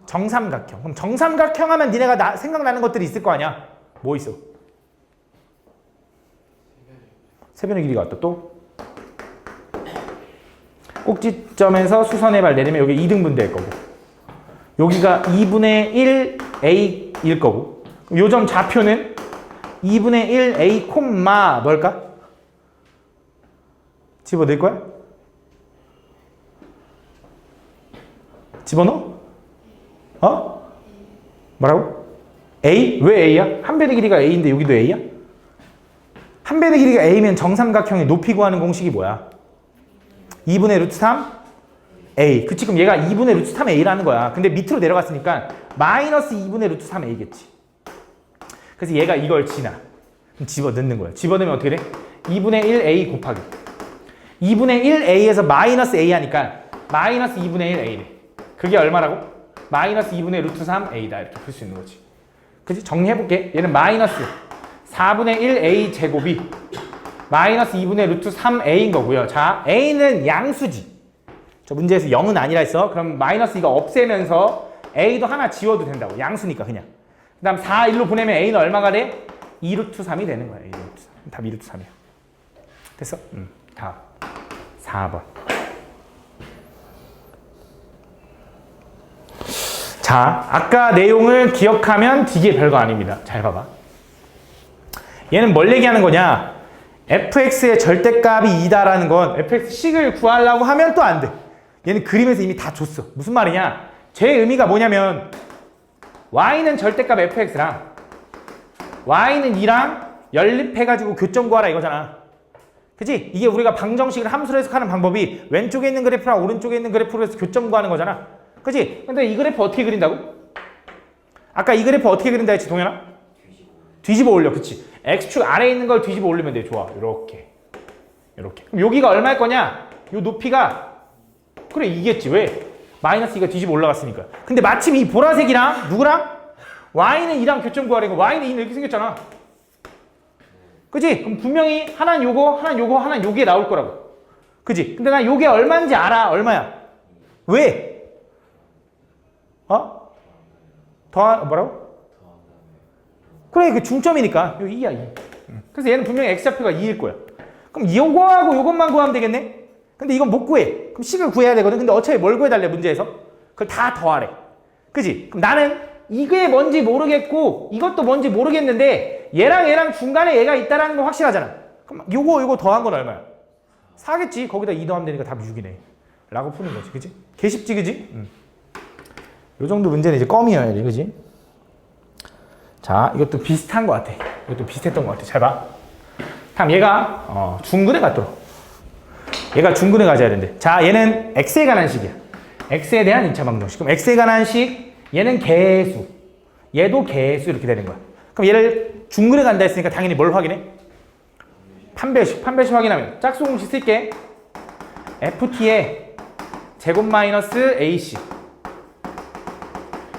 정삼각형. 그럼 정삼각형 하면 니네가 생각나는 것들이 있을 거 아니야? 뭐 있어? 세변의 길이가 왔다. 또? 꼭지점에서 수선의 발 내리면 여기 2등분 될 거고 여기가 2분의 1 A일 거고 요 점 좌표는 2분의 1 A 콤마 뭘까? 집어넣을 거야? 집어넣어? 뭐라고? A? 왜 A야? 한 변의 길이가 A인데 여기도 A야? 한 변의 길이가 A면 정삼각형의 높이 구하는 공식이 뭐야? 2분의 루트 3 A. 그치? 그럼 얘가 2분의 루트 3 A라는 거야. 근데 밑으로 내려갔으니까 마이너스 2분의 루트 3 A겠지. 그래서 얘가 이걸 지나. 그럼 집어넣는 거야. 집어넣으면 어떻게 돼? 2분의 1 A 곱하기 2분의 1 A에서 마이너스 A 하니까 마이너스 2분의 1 A래. 그게 얼마라고? 마이너스 2분의 루트 3 A다. 이렇게 풀 수 있는 거지. 그치? 정리해볼게. 얘는 마이너스 4분의 1 A 제곱이 마이너스 2분의 루트 3A인 거고요. 자, A는 양수지. 저 문제에서 0은 아니라 했어. 그럼 마이너스 이거 없애면서 A도 하나 지워도 된다고. 양수니까 그냥. 그 다음 4, 1로 보내면 A는 얼마가 돼? 2루트 3이 되는 거야. 2루트 3. 답 2루트 3이야. 됐어? 다음 4번. 자, 아까 내용을 기억하면 되게 별거 아닙니다. 잘 봐봐. 얘는 뭘 얘기하는 거냐? fx의 절대값이 2다라는 건 fx식을 구하려고 하면 또 안 돼. 얘는 그림에서 이미 다 줬어. 무슨 말이냐? 제 의미가 뭐냐면 y는 절대값 fx랑 y는 2랑 연립해가지고 교점 구하라 이거잖아. 그치? 이게 우리가 방정식을 함수로 해석하는 방법이 왼쪽에 있는 그래프랑 오른쪽에 있는 그래프로 해서 교점 구하는 거잖아. 그치? 근데 이 그래프 어떻게 그린다고? 아까 이 그래프 어떻게 그린다 했지, 동현아? 뒤집어 올려. 그치? x축 아래에 있는 걸 뒤집어 올리면 돼. 좋아. 이렇게. 이렇게. 그럼 여기가 얼마일 거냐? 요 높이가 그래 이겠지. 왜? 마이너스 2가 뒤집어 올라갔으니까. 근데 마침 이 보라색이랑 누구랑? y는 2랑 교점 구하라고. y는 2는 이렇게 생겼잖아. 그치? 그럼 분명히 하나는 요거, 하나는 요거, 하나는 요게 나올 거라고. 그치? 근데 난 요게 얼마인지 알아. 얼마야? 왜? 뭐라고? 그래, 그 중점이니까. 여기 2야, 2. 그래서 얘는 분명히 x좌표가 2일 거야. 그럼 요거하고 요것만 구하면 되겠네? 근데 이건 못 구해. 그럼 식을 구해야 되거든. 근데 어차피 뭘 구해달래, 문제에서? 그걸 다 더하래. 그지? 그럼 나는 이게 뭔지 모르겠고, 이것도 뭔지 모르겠는데, 얘랑 중간에 얘가 있다라는 건 확실하잖아. 그럼 요거 더한 건 얼마야? 4겠지? 거기다 2 더하면 되니까 답이 6이네. 라고 푸는 거지. 그지? 개 쉽지, 그지? 요 정도 문제는 이제 껌이어야 돼. 그지? 자, 이것도 비슷한 것 같아. 이것도 비슷했던 것 같아. 잘 봐. 다음 얘가 중근에 갔도록. 얘가 중근에 가져야 된대. 자, 얘는 x에 관한 식이야. x에 대한 2차 방정식. 그럼 x에 관한 식, 얘는 개수. 얘도 개수 이렇게 되는 거야. 그럼 얘를 중근에 간다 했으니까 당연히 뭘 확인해? 판별식. 판별식 확인하면 짝수 공식 쓸게. ft의 제곱 마이너스 ac.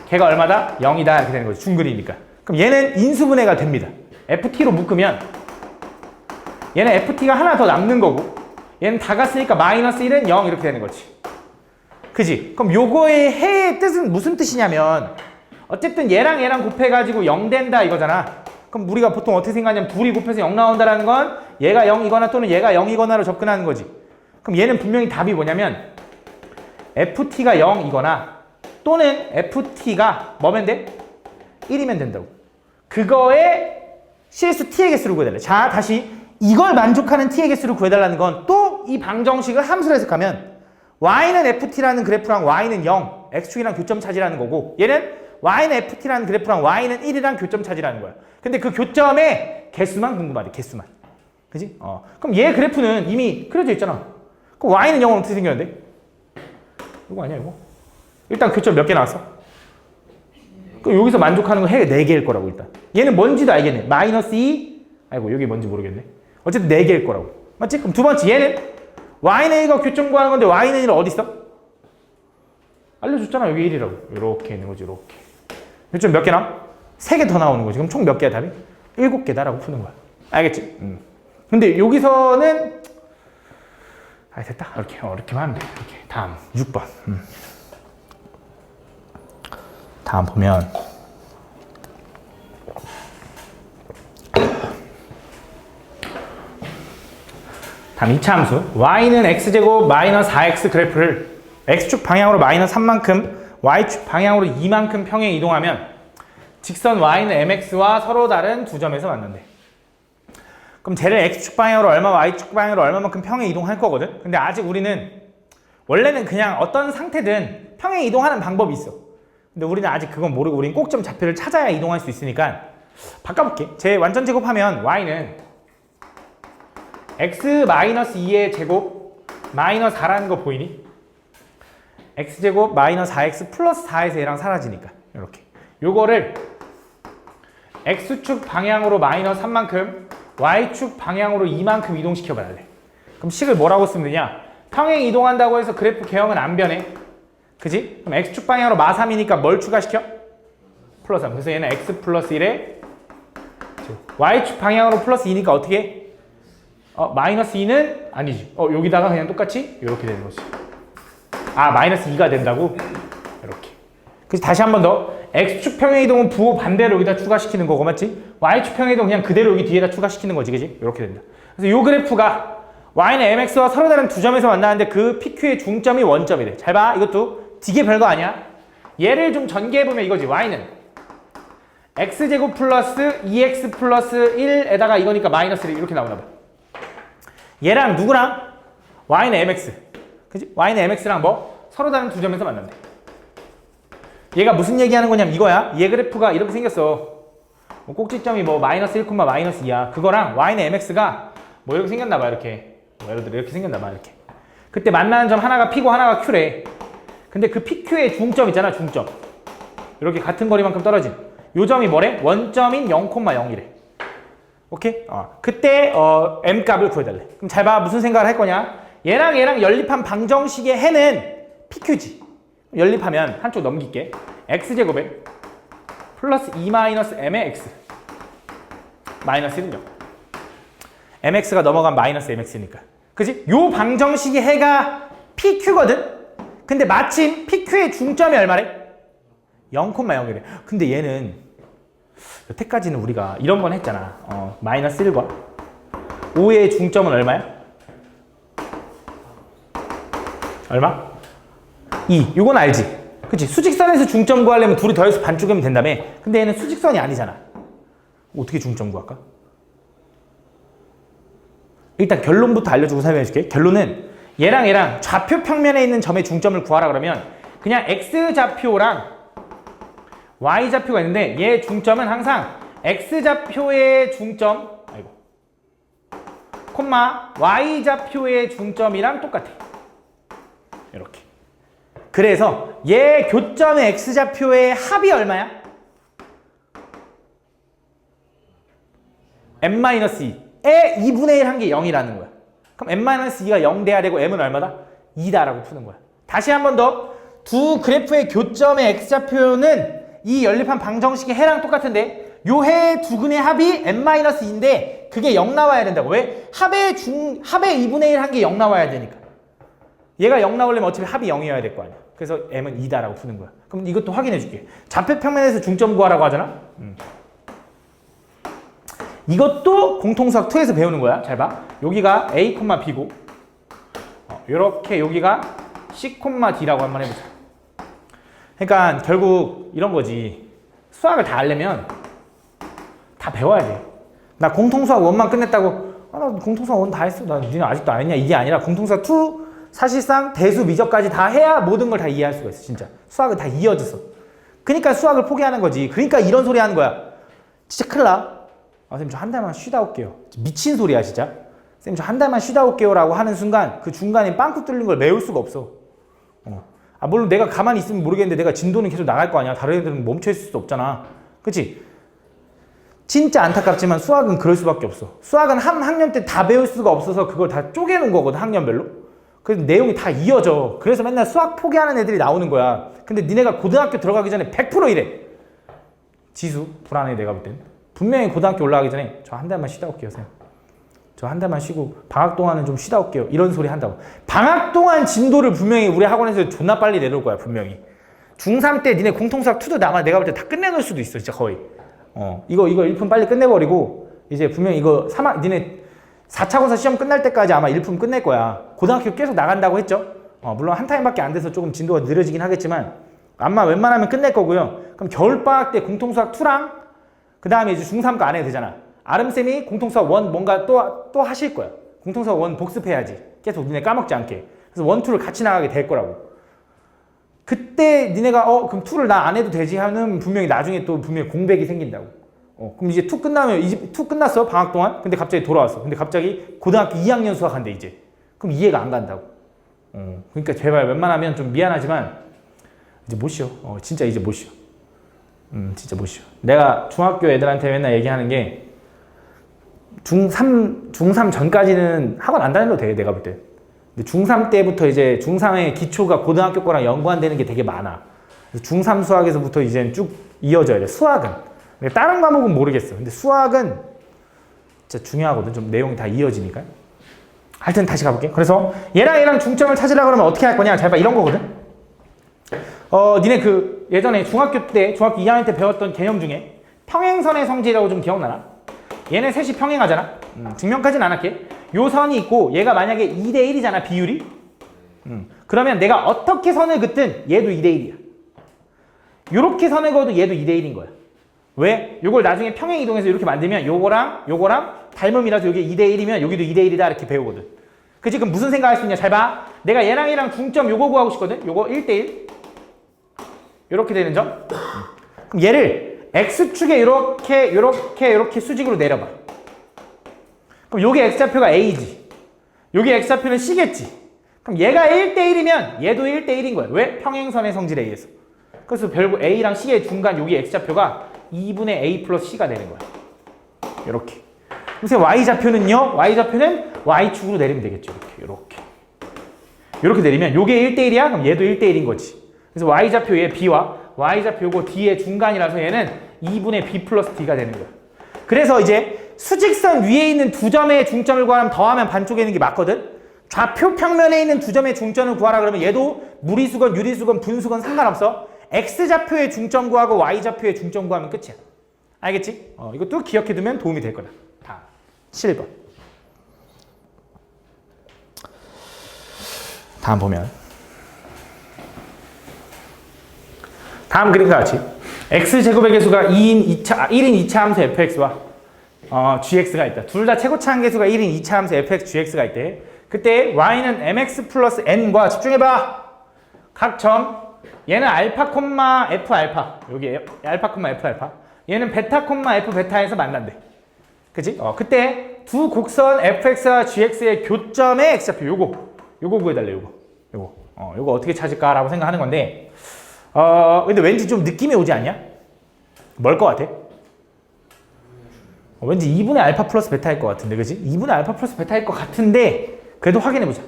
걔가 얼마다? 0이다. 이렇게 되는 거지. 중근이니까. 그럼 얘는 인수분해가 됩니다. ft로 묶으면 얘는 ft가 하나 더 남는 거고 얘는 다 갔으니까 마이너스 1은 0 이렇게 되는 거지. 그지? 그럼 요거의 해의 뜻은 무슨 뜻이냐면 어쨌든 얘랑 곱해가지고 0 된다 이거잖아. 그럼 우리가 보통 어떻게 생각하냐면 둘이 곱해서 0 나온다라는 건 얘가 0이거나 또는 얘가 0이거나로 접근하는 거지. 그럼 얘는 분명히 답이 뭐냐면 ft가 0이거나 또는 ft가 뭐면 돼? 1이면 된다고. 그거에 CS t의 개수를 구해달래. 자, 다시 이걸 만족하는 t의 개수를 구해달라는 건 또 이 방정식을 함수로 해석하면 y는 ft라는 그래프랑 y는 0, x축이랑 교점 차지라는 거고 얘는 y는 ft라는 그래프랑 y는 1이랑 교점 차지라는 거야. 근데 그 교점의 개수만 궁금하대. 개수만. 그지? 그럼 얘 그래프는 이미 그려져 있잖아. 그럼 y는 0은 어떻게 생겼는데? 이거 아니야 이거? 일단 교점 몇 개 나왔어? 그럼 여기서 만족하는 건 해가 4개일 거라고 일단. 얘는 뭔지도 알겠네. 마이너스 2, 아이고 여기 뭔지 모르겠네. 어쨌든 4개일 거라고. 맞지? 그럼 두 번째 얘는 y는 1과 교점 구하는 건데 y는 1 어디 있어? 알려줬잖아. 여기 1이라고. 이렇게 있는 거지. 이렇게. 교점 몇 개 나와? 3개 더 나오는 거지. 그럼 총 몇 개야 답이? 7개다라고 푸는 거야. 알겠지? 근데 여기서는 됐다. 이렇게만 하면 돼. 이렇게. 다음 6번. 다음 보면 다음 2차 함수 y는 x제곱 마이너스 4x 그래프를 x축 방향으로 마이너스 3만큼 y축 방향으로 2만큼 평행 이동하면 직선 y는 mx와 서로 다른 두 점에서 만난대. 그럼 쟤를 x축 방향으로 얼마, y축 방향으로 얼마만큼 평행 이동할 거거든. 근데 아직 우리는 원래는 그냥 어떤 상태든 평행 이동하는 방법이 있어. 근데 우리는 아직 그건 모르고 우린 꼭점 좌표를 찾아야 이동할 수 있으니까 바꿔볼게. 쟤 완전 제곱하면 y는 x-2의 제곱 마이너스 4라는 거 보이니? x제곱 마이너스 4x 플러스 4에서 얘랑 사라지니까 이렇게 요거를 x축 방향으로 마이너스 3만큼 y축 방향으로 2만큼 이동시켜 봐야 돼. 그럼 식을 뭐라고 쓰면 되냐? 평행 이동한다고 해서 그래프 개형은 안 변해. 그지? 그럼 x축 방향으로 마3이니까 뭘 추가시켜? 플러스 3. 그래서 얘는 x 플러스 1에 y축 방향으로 플러스 2니까 어떻게 해? 마이너스 2는 아니지. 여기다가 그냥 똑같이 이렇게 되는 거지. 마이너스 2가 된다고? 이렇게. 그래서 다시 한 번 더. x축 평행 이동은 부호 반대로 여기다 추가시키는 거고, 맞지? y축 평행 이동은 그냥 그대로 여기 뒤에다 추가시키는 거지, 그지? 이렇게 된다. 그래서 이 그래프가 y는 mx와 서로 다른 두 점에서 만나는데 그 PQ의 중점이 원점이래. 잘 봐. 이것도 되게 별거 아니야. 얘를 좀 전개해보면 이거지. y는 x제곱 플러스 2x 플러스 1에다가 이거니까 마이너스 1 이렇게 나오나 봐. 얘랑 누구랑? y는 mx. 그치? y는 mx랑 뭐? 서로 다른 두 점에서 만난대. 얘가 무슨 얘기하는 거냐면 이거야. 얘 그래프가 이렇게 생겼어. 꼭지점이 뭐 마이너스 1, 마이너스 2야. 그거랑 y는 mx가 뭐 이렇게 생겼나 봐. 이렇게. 예를 들어 이렇게 생겼나 봐. 이렇게. 그때 만나는 점 하나가 p고 하나가 q래. 근데 그 pq의 중점 있잖아. 중점. 이렇게 같은 거리만큼 떨어진. 요 점이 뭐래? 원점인 0,0이래. 오케이? 그때 m 값을 구해달래. 그럼 잘 봐. 무슨 생각을 할 거냐? 얘랑 연립한 방정식의 해는 PQ지. 연립하면 한쪽 넘길게. x제곱에 플러스 2-m의 x 마이너스 1은 0. mx가 넘어간 마이너스 mx니까. 그치? 요 방정식의 해가 PQ거든? 근데 마침 PQ의 중점이 얼마래? 0,0이래. 근데 얘는 여태까지는 우리가 이런 건 했잖아. 마이너스 1과 5의 중점은 얼마야? 얼마? 2. 이건 알지? 그치? 수직선에서 중점 구하려면 둘이 더해서 반쪽이면 된다며. 근데 얘는 수직선이 아니잖아. 어떻게 중점 구할까? 일단 결론부터 알려주고 설명해줄게. 결론은 얘랑 좌표 평면에 있는 점의 중점을 구하라 그러면 그냥 x좌표랑 y좌표가 있는데 얘 중점은 항상 x좌표의 중점 콤마 y좌표의 중점이랑 똑같아. 이렇게. 그래서 얘 교점의 x좌표의 합이 얼마야? m-2에 2분의 1 한 게 0이라는 거야. 그럼 m-2가 0 돼야 되고 m은 얼마다? 2다라고 푸는 거야. 다시 한 번 더. 두 그래프의 교점의 x좌표는 이 연립한 방정식의 해랑 똑같은데 요 해 두 근의 합이 m-2인데 그게 0 나와야 된다고. 왜? 합의 2분의 1 한 게 0 나와야 되니까. 얘가 0 나오려면 어차피 합이 0이어야 될 거 아니야. 그래서 m은 2다라고 푸는 거야. 그럼 이것도 확인해 줄게. 좌표 평면에서 중점 구하라고 하잖아. 이것도 공통수학 2에서 배우는 거야. 잘 봐. 여기가 A, B고 이렇게 여기가 C, D라고 한번 해보자. 그러니까 결국 이런 거지. 수학을 다 하려면 다 배워야 돼. 나 공통수학 1만 끝냈다고 나 공통수학 1 다 했어. 나 니네 아직도 안 했냐? 이게 아니라 공통수학 2 사실상 대수, 미적까지 다 해야 모든 걸 다 이해할 수가 있어. 진짜 수학은 다 이어졌어. 그러니까 수학을 포기하는 거지. 그러니까 이런 소리 하는 거야. 진짜 큰일 나. 아, 선생님 저 한 달만 쉬다 올게요. 미친 소리야 진짜. 선생님 저 한 달만 쉬다 올게요 라고 하는 순간 그 중간에 빵꾸 뚫린 걸 메울 수가 없어. 아, 물론 내가 가만히 있으면 모르겠는데 내가 진도는 계속 나갈 거 아니야. 다른 애들은 멈춰 있을 수 없잖아. 그치? 진짜 안타깝지만 수학은 그럴 수밖에 없어. 수학은 한 학년 때 다 배울 수가 없어서 그걸 다 쪼개놓은 거거든, 학년별로. 그래서 내용이 다 이어져. 그래서 맨날 수학 포기하는 애들이 나오는 거야. 근데 니네가 고등학교 들어가기 전에 100% 이래. 지수 불안해. 내가 볼 땐 분명히 고등학교 올라가기 전에 저 한 달만 쉬다 올게요 선생님. 저 한 달만 쉬고 방학 동안은 좀 쉬다 올게요. 이런 소리 한다고. 방학 동안 진도를 분명히 우리 학원에서 존나 빨리 내놓을 거야 분명히. 중3 때 니네 공통수학 2도 아마 내가 볼 때 다 끝내놓을 수도 있어 진짜 거의. 이거 1품 빨리 끝내버리고 이제 분명히 이거 니네 4차고사 시험 끝날 때까지 아마 1품 끝낼 거야. 고등학교 계속 나간다고 했죠. 물론 한 타임밖에 안 돼서 조금 진도가 느려지긴 하겠지만 아마 웬만하면 끝낼 거고요. 그럼 겨울방학 때 공통수학 2랑 그 다음에 이제 중3거 안 해도 되잖아. 아름쌤이 공통수학 1 뭔가 또 하실 거야. 공통수학 1 복습해야지. 계속 니네 까먹지 않게. 그래서 1, 2를 같이 나가게 될 거라고. 그때 니네가 그럼 2를 나 안 해도 되지 하면 분명히 나중에 또 분명히 공백이 생긴다고. 그럼 이제 2 끝나면 이제 2 끝났어 방학 동안. 근데 갑자기 돌아왔어. 근데 갑자기 고등학교 2학년 수학한대 이제. 그럼 이해가 안 간다고. 그러니까 제발 웬만하면 좀 미안하지만 이제 못 쉬어. 진짜 이제 못 쉬어. 진짜 못 쉬어. 내가 중학교 애들한테 맨날 얘기하는 게 중3 전까지는 학원 안 다녀도 돼 내가 볼 때. 근데 중3 때부터 이제 중3의 기초가 고등학교 거랑 연관되는 게 되게 많아. 중3 수학에서부터 이제 쭉 이어져야 돼. 수학은. 근데 다른 과목은 모르겠어. 근데 수학은 진짜 중요하거든. 좀 내용이 다 이어지니까. 하여튼 다시 가볼게. 그래서 얘랑 중점을 찾으려고 그러면 어떻게 할 거냐. 잘 봐. 이런 거거든. 니네 그 예전에 중학교 2학년 때 배웠던 개념 중에 평행선의 성질이라고 좀 기억나나? 얘네 셋이 평행하잖아. 증명까지는 안 할게. 요 선이 있고 얘가 만약에 2대1이잖아 비율이. 그러면 내가 어떻게 선을 긋든 얘도 2대1이야. 요렇게 선을 그어도 얘도 2대1인 거야. 왜? 요걸 나중에 평행 이동해서 이렇게 만들면 요거랑 닮음이라서 여기 2대1이면 여기도 2대1이다 이렇게 배우거든. 그치? 그럼 무슨 생각할 수 있냐? 잘 봐. 내가 얘랑 중점 요거 구하고 싶거든. 요거 1대1 요렇게 되는 점. 그럼 얘를 X축에 요렇게 수직으로 내려봐. 그럼 요게 X좌표가 A지. 요게 X좌표는 C겠지. 그럼 얘가 1대1이면 얘도 1대1인 거야. 왜? 평행선의 성질 A에서. 그래서 결국 A랑 C의 중간 여기 X좌표가 2분의 A 플러스 C가 되는 거야. 요렇게. 그래서 Y좌표는요. Y좌표는 Y축으로 내리면 되겠죠. 요렇게 내리면 요게 1대1이야? 그럼 얘도 1대1인 거지. 그래서 Y좌표의 B와 Y좌표 요거 D의 중간이라서 얘는 2분의 B 플러스 D가 되는 거야. 그래서 이제 수직선 위에 있는 두 점의 중점을 구하면 더하면 반쪽에 있는 게 맞거든? 좌표 평면에 있는 두 점의 중점을 구하라 그러면 얘도 무리수건, 유리수건, 분수건 상관없어. X좌표의 중점 구하고 Y좌표의 중점 구하면 끝이야. 알겠지? 이것도 기억해두면 도움이 될 거다. 다음 7번. 다음 보면 다음 그림과 같이 x제곱의 개수가 1인 2차 함수 fx와 gx가 있다. 둘 다 최고차항 개수가 1인 2차 함수 fx, gx가 있대. 그때 y는 mx 플러스 n과 집중해봐. 각 점 얘는 알파 콤마 f 알파 여기 알파 콤마 f 알파 얘는 베타 콤마 f 베타에서 만난대. 그치? 그때 두 곡선 fx와 gx의 교점의 x좌표 요거 구해달래. 요거 어떻게 찾을까라고 생각하는 건데 근데 왠지 좀 느낌이 오지 않냐? 뭘 것 같아? 왠지 2분의 알파 플러스 베타일 것 같은데, 그지? 2분의 알파 플러스 베타일 것 같은데 그래도 확인해보자.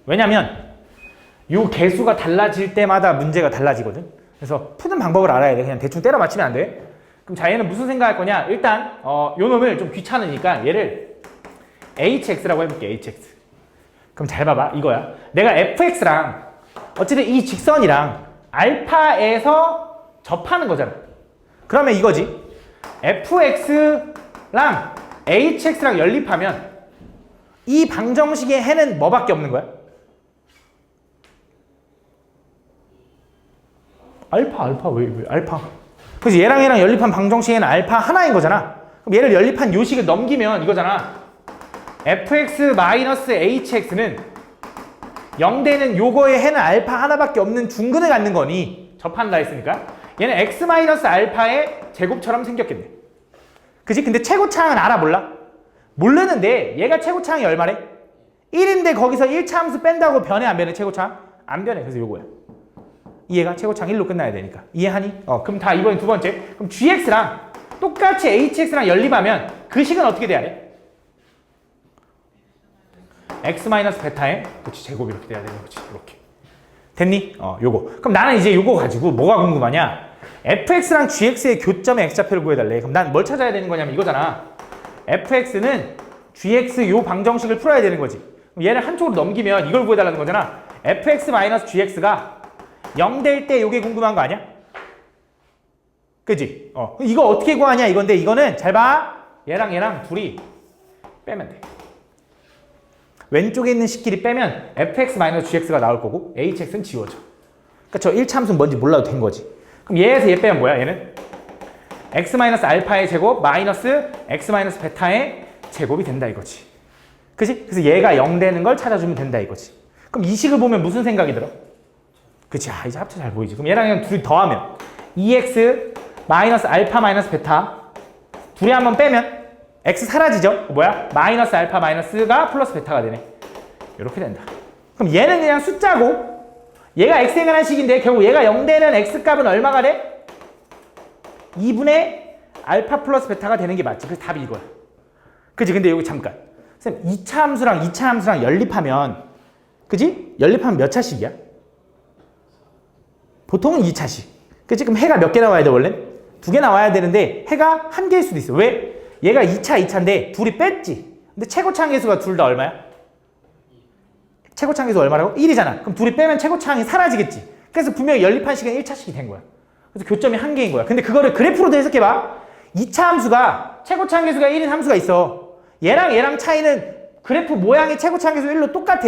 왜냐면 요 개수가 달라질 때마다 문제가 달라지거든. 그래서 푸는 방법을 알아야 돼. 그냥 대충 때려 맞추면 안 돼. 그럼 자, 얘는 무슨 생각할 거냐? 일단 요 놈을 좀 귀찮으니까 얘를 hx라고 해볼게. hx. 그럼 잘 봐봐. 이거야. 내가 fx랑 어쨌든 이 직선이랑 알파에서 접하는 거잖아. 그러면 이거지. fx랑 hx랑 연립하면 이 방정식의 해는 뭐밖에 없는 거야? 알파 왜 알파? 그래서 얘랑 연립한 방정식에는 알파 하나인 거잖아. 그럼 얘를 연립한 요식을 넘기면 이거잖아. fx-hx는 0대는 요거의 해는 알파 하나밖에 없는 둥근을 갖는 거니 접한다 했으니까 얘는 x-알파의 제곱처럼 생겼겠네. 그치? 근데 최고차항은 알아 몰라? 모르는데 얘가 최고차항이 얼마래? 1인데 거기서 1차 함수 뺀다고 변해 안 변해 최고차항? 안 변해. 그래서 요거야. 이해가? 최고차항 1로 끝나야 되니까. 이해하니? 그럼 다 이번엔 두 번째. 그럼 gx랑 똑같이 hx랑 연립하면 그 식은 어떻게 돼야 돼? x-베타의 그렇지 제곱 이렇게 돼야 되는 거지. 이렇게. 됐니? 요거. 그럼 나는 이제 요거 가지고 뭐가 궁금하냐? fx랑 gx의 교점의 x좌표를 구해달래. 그럼 난 뭘 찾아야 되는 거냐면 이거잖아. fx는 gx 요 방정식을 풀어야 되는 거지. 그럼 얘를 한쪽으로 넘기면 이걸 구해달라는 거잖아. fx-gx가 0될 때 요게 궁금한 거 아니야? 그지? 이거 어떻게 구하냐 이건데 이거는 잘 봐. 얘랑 둘이 빼면 돼. 왼쪽에 있는 식끼리 빼면 fx-gx가 나올 거고 hx는 지워져. 그러니까 저 1차 함수는 뭔지 몰라도 된 거지. 그럼 얘에서 얘 빼면 뭐야? 얘는 x-알파의 제곱 마이너스 x-베타의 제곱이 된다 이거지. 그치? 그래서 얘가 0 되는 걸 찾아주면 된다 이거지. 그럼 이 식을 보면 무슨 생각이 들어? 그치? 이제 합쳐 잘 보이지. 그럼 얘랑 둘이 더하면 2x 마이너스 알파 마이너스 베타 둘이 한번 빼면 x 사라지죠? 뭐야? 마이너스 알파 마이너스가 플러스 베타가 되네. 이렇게 된다. 그럼 얘는 그냥 숫자고 얘가 x에 관한 식인데 결국 얘가 0 되는 x값은 얼마가 돼? 2분의 알파 플러스 베타가 되는 게 맞지. 그래서 답이 이거야. 그치? 근데 여기 잠깐. 선생님 2차 함수랑 2차 함수랑 연립하면 그치? 연립하면 몇 차식이야? 보통은 2차식. 그치? 그럼 해가 몇 개 나와야 돼 원래? 2개 나와야 되는데 해가 1개일 수도 있어. 왜? 얘가 2차인데 둘이 뺐지. 근데 최고차항 계수가 둘 다 얼마야? 최고차항 계수 얼마라고? 1이잖아. 그럼 둘이 빼면 최고차항이 사라지겠지. 그래서 분명히 연립한 식은 1차식이 된 거야. 그래서 교점이 1개인 거야. 근데 그거를 그래프로도 해석해봐. 2차 함수가 최고차항 계수가 1인 함수가 있어. 얘랑 차이는 그래프 모양이 최고차항 계수 1로 똑같아.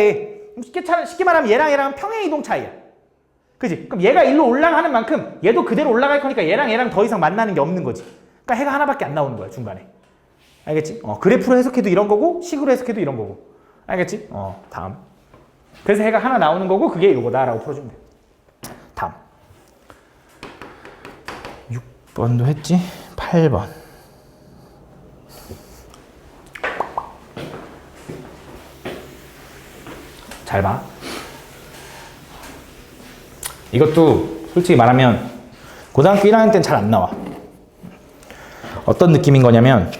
쉽게 말하면 얘랑 평행 이동 차이야. 그지? 그럼 얘가 1로 올라가는 만큼 얘도 그대로 올라갈 거니까 얘랑 더 이상 만나는 게 없는 거지. 그러니까 해가 하나밖에 안 나오는 거야 중간에. 알겠지? 그래프로 해석해도 이런 거고 식으로 해석해도 이런 거고. 알겠지? 다음. 그래서 해가 하나 나오는 거고 그게 이거다라고 풀어주면 돼. 다음. 6번도 했지? 8번. 잘 봐. 이것도 솔직히 말하면 고등학교 1학년 때는 잘 안 나와. 어떤 느낌인 거냐면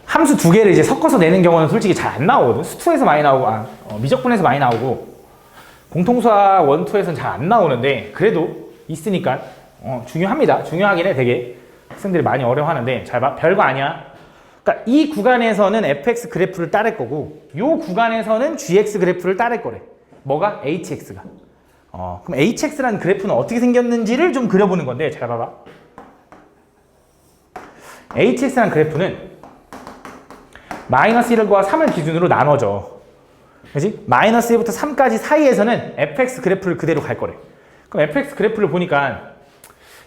함수 두 개를 이제 섞어서 내는 경우는 솔직히 잘 안 나오거든. 수투에서 많이 나오고 미적분에서 많이 나오고 공통수학 1, 2에서는 잘 안 나오는데 그래도 있으니까 중요합니다. 중요하긴 해 되게. 학생들이 많이 어려워하는데 잘 봐. 별거 아니야. 그러니까 이 구간에서는 fx 그래프를 따를 거고 이 구간에서는 gx 그래프를 따를 거래. 뭐가? hx가. 그럼 hx라는 그래프는 어떻게 생겼는지를 좀 그려보는 건데 잘 봐봐. hx라는 그래프는 마이너스 1과 3을 기준으로 나눠져. 그치? 마이너스 1부터 3까지 사이에서는 fx 그래프를 그대로 갈 거래. 그럼 fx 그래프를 보니까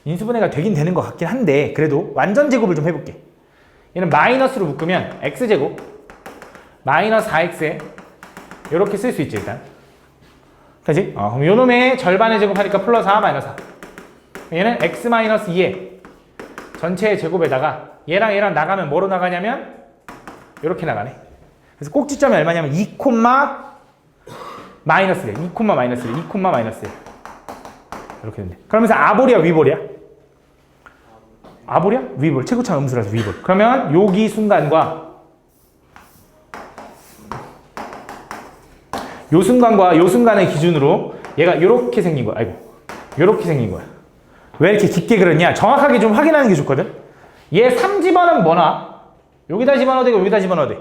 인수분해가 되긴 되는 것 같긴 한데 그래도 완전 제곱을 좀 해볼게. 얘는 마이너스로 묶으면 x제곱 마이너스 4x에 이렇게 쓸 수 있지 일단. 그치? 그럼 요놈의 절반의 제곱하니까 플러스 4 마이너스 4. 얘는 x 마이너스 2에 전체의 제곱에다가 얘랑 나가면 뭐로 나가냐면 이렇게 나가네. 그래서 꼭지점이 얼마냐면 2, 마이너스 1, 2, 마이너스 1, 2, 마이너스 1 이렇게 된대. 그러면서 아볼이야 위볼이야? 아볼이야? 위볼. 최고차항 음수라서 위볼. 그러면 여기 순간과 요 순간과 요 순간의 기준으로 얘가 이렇게 생긴 거야. 아이고, 이렇게 생긴 거야. 왜 이렇게 깊게 그렸냐? 정확하게 좀 확인하는 게 좋거든. 얘 3 집어넣으면 뭐 나와? 여기다 집어넣어도 되고 여기다 집어넣어도 돼.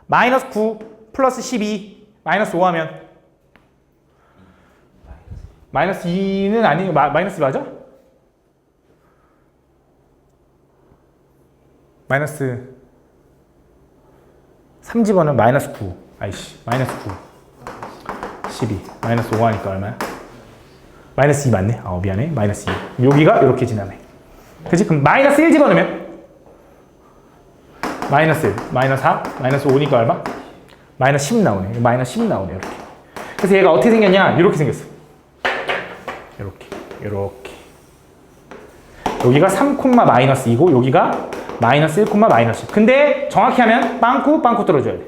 마이너스 9 플러스 12 마이너스 5 하면 마이너스 2는 아니고 마이너스 2 맞아? 마이너스 3 집어넣으면 마이너스 9. 아이씨, 마이너스 9. 12. 마이너스 5 하니까 얼마야? 마이너스 2 맞네. 미안해. 마이너스 2. 여기가 이렇게 지나네. 그치? 그럼 마이너스 1 집어넣으면 마이너스 1, 마이너스 4, 마이너스 5니까 얼마? 마이너스 10 나오네. 마이너스 10 나오네. 이렇게. 그래서 얘가 어떻게 생겼냐? 이렇게 생겼어. 이렇게. 여기가 3, 마이너스 2고 여기가 마이너스 1, 마이너스 10. 근데 정확히 하면 빵꾸 떨어져야 돼.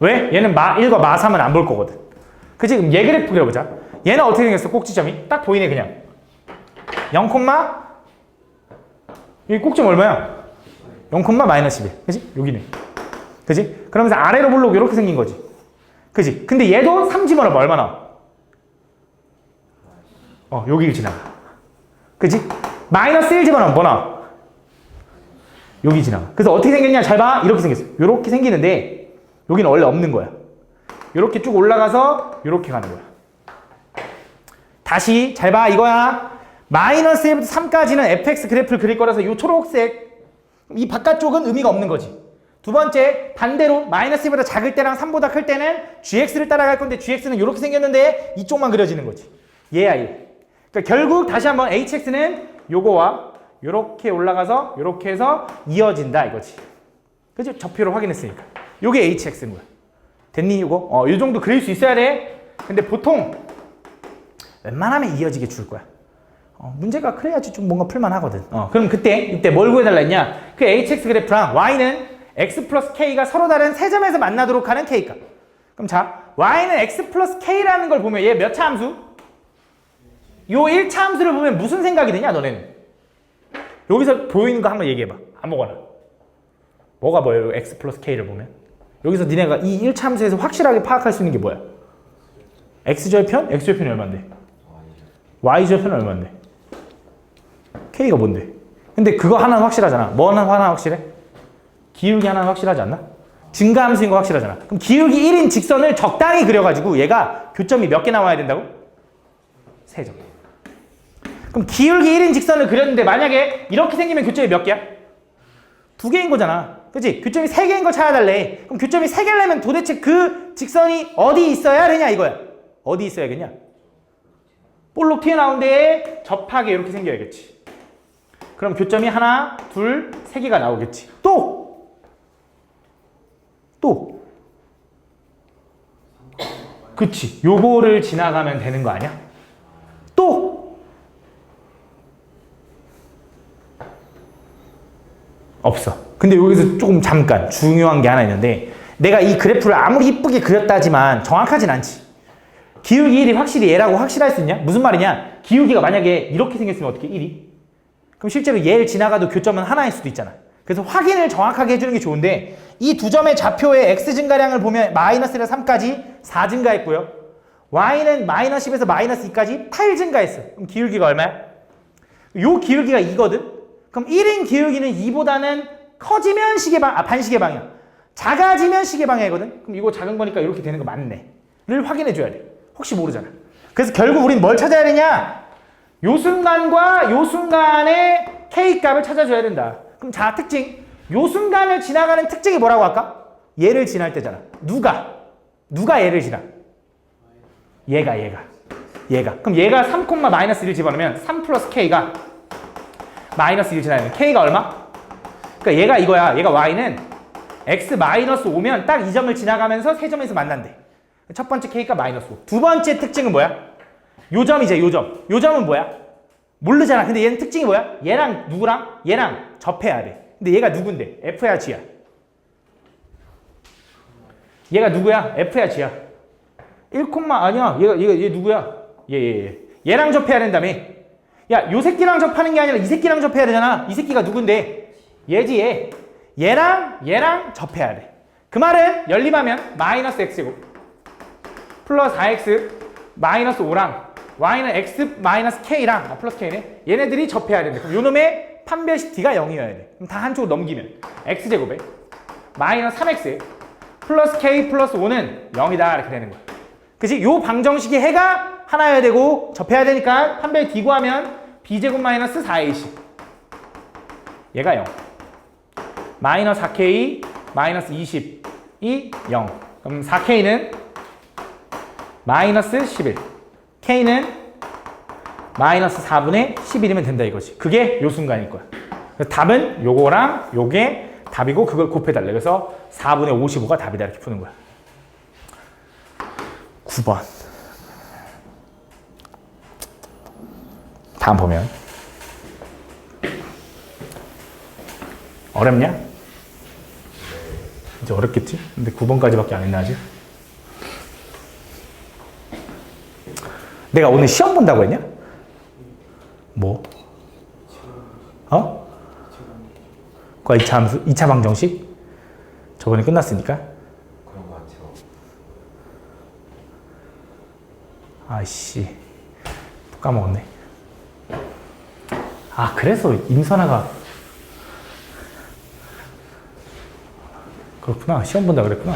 왜? 얘는 마1과 마3은 안 볼 거거든. 그치? 그럼 얘 그래프 그려보자. 얘는 어떻게 생겼어? 꼭지점이? 딱 보이네 그냥. 0, 여기 꼭지점 얼마야? 0, 마이너스 11. 그치? 여기네. 그치? 그러면서 아래로 볼록 이렇게 생긴 거지. 그치? 근데 얘도 3 집어넣으면 얼마 나와? 여기를 지나가. 그치? 마이너스 1 집어넣으면 뭐 나와? 여기 지나가. 그래서 어떻게 생겼냐? 잘 봐. 이렇게 생겼어. 이렇게 생기는데 여기는 원래 없는 거야. 이렇게 쭉 올라가서 이렇게 가는 거야. 다시 잘 봐. 이거야. 마이너스 1부터 3까지는 fx 그래프를 그릴 거라서 이 초록색 이 바깥쪽은 의미가 없는 거지. 두 번째, 반대로 마이너스 1보다 작을 때랑 3보다 클 때는 gx를 따라갈 건데 gx는 이렇게 생겼는데 이쪽만 그려지는 거지. 얘야 얘. 그러니까 결국 다시 한번 hx는 요거와 요렇게 올라가서 요렇게 해서 이어진다 이거지. 그죠? 좌표로 확인했으니까. 요게 hx인 거야. 됐니 이거? 요 정도 그릴 수 있어야 돼. 근데 보통 웬만하면 이어지게 줄 거야. 문제가 그래야지 좀 뭔가 풀만하거든. 그럼 이때 뭘 구해달라 했냐? 그 hx 그래프랑 y는 x 플러스 k가 서로 다른 세 점에서 만나도록 하는 k값. 그럼 자, y는 x 플러스 k라는 걸 보면 얘 몇 차 함수? 요 1차 함수를 보면 무슨 생각이 드냐 너네는? 여기서 보이는 거 한번 얘기해봐. 아무거나. 뭐가 뭐예요? x 플러스 k를 보면? 여기서 니네가 이 1차 함수에서 확실하게 파악할 수 있는 게 뭐야? x절편? x절편이 얼만데? y절편은 얼만데? k가 뭔데? 근데 그거 하나는 확실하잖아. 뭐 하나 확실해? 기울기 하나는 확실하지 않나? 증가함수인 거 확실하잖아. 그럼 기울기 1인 직선을 적당히 그려가지고 얘가 교점이 몇 개 나와야 된다고? 3점. 그럼 기울기 1인 직선을 그렸는데 만약에 이렇게 생기면 교점이 몇 개야? 2개인 거잖아. 그치? 교점이 3개인 걸 찾아달래. 그럼 교점이 3개려면 도대체 그 직선이 어디 있어야 되냐 이거야. 어디 있어야겠냐? 볼록 튀어나온 데에 접하게 이렇게 생겨야겠지. 그럼 교점이 하나, 둘, 3개가 나오겠지. 또! 그치. 요거를 지나가면 되는 거 아니야? 또! 없어. 근데 여기서 조금 잠깐 중요한 게 하나 있는데 내가 이 그래프를 아무리 이쁘게 그렸다지만 정확하진 않지. 기울기 1이 확실히 얘라고 확실할 수 있냐? 무슨 말이냐? 기울기가 만약에 이렇게 생겼으면 어떻게 1이? 그럼 실제로 얘를 지나가도 교점은 하나일 수도 있잖아. 그래서 확인을 정확하게 해주는 게 좋은데 이 두 점의 좌표의 x 증가량을 보면 마이너스에서 3까지 4 증가했고요. y는 마이너스 10에서 마이너스 2까지 8 증가했어. 그럼 기울기가 얼마야? 요 기울기가 2거든? 그럼 1인 기울기는 2보다는 커지면 반시계 방향. 작아지면 시계 방향이거든? 그럼 이거 작은 거니까 이렇게 되는 거 맞네. 를 확인해줘야 돼. 혹시 모르잖아. 그래서 결국 우린 뭘 찾아야 되냐? 요 순간과 요 순간의 K값을 찾아줘야 된다. 그럼 자, 특징. 요 순간을 지나가는 특징이 뭐라고 할까? 얘를 지날 때잖아. 누가 얘를 지나? 얘가. 그럼 얘가 3, 마이너스 1을 집어넣으면 3 플러스 K가 마이너스 1 지나면 K가 얼마? 그러니까 얘가 이거야. 얘가 Y는 X 마이너스 5면 딱 이 점을 지나가면서 세 점에서 만난대. 첫 번째 K가 마이너스 5. 두 번째 특징은 뭐야? 요 점이지, 요 점. 요 점은 뭐야? 모르잖아. 근데 얘는 특징이 뭐야? 얘랑 누구랑? 얘랑 접해야 돼. 근데 얘가 누군데? F야, G야? 얘가 누구야? F야, G야? 1, 아니야. 얘 누구야? 얘랑 접해야 된다며. 야, 요 새끼랑 접하는 게 아니라 이 새끼랑 접해야 되잖아. 이 새끼가 누군데? 얘지, 얘. 얘랑 접해야 돼. 그 말은 연립하면 마이너스 x제곱 플러스 4x 마이너스 5랑 y는 x 마이너스 k랑 플러스 k네. 얘네들이 접해야 된대. 그럼 요놈의 판별식 d가 0이어야 돼. 그럼 다 한쪽으로 넘기면 x제곱에 마이너스 3x 플러스 k 플러스 5는 0이다 이렇게 되는 거야. 그치? 요 방정식의 해가 하나여야 되고 접해야 되니까 판별 d 구하면 b제곱 마이너스 4ac 얘가 0 마이너스 4k 마이너스 20이 0. 그럼 4K는 마이너스 11. K는 마이너스 4분의 11이면 된다 이거지. 그게 요 순간일 거야. 그래서 답은 요거랑 요게 답이고 그걸 곱해달래. 그래서 4분의 55가 답이다 이렇게 푸는 거야. 9번. 다음 보면 어렵냐? 이제 어렵겠지? 근데 9번까지밖에 안 했나 아직? 내가 오늘 시험 본다고 했냐? 뭐? 어? 그거 2차 함수? 2차 방정식? 저번에 끝났으니까? 그런 거 같아요. 아이씨 또 까먹었네. 아 그래서 임선아가 그렇구나. 시험 본다 그랬구나.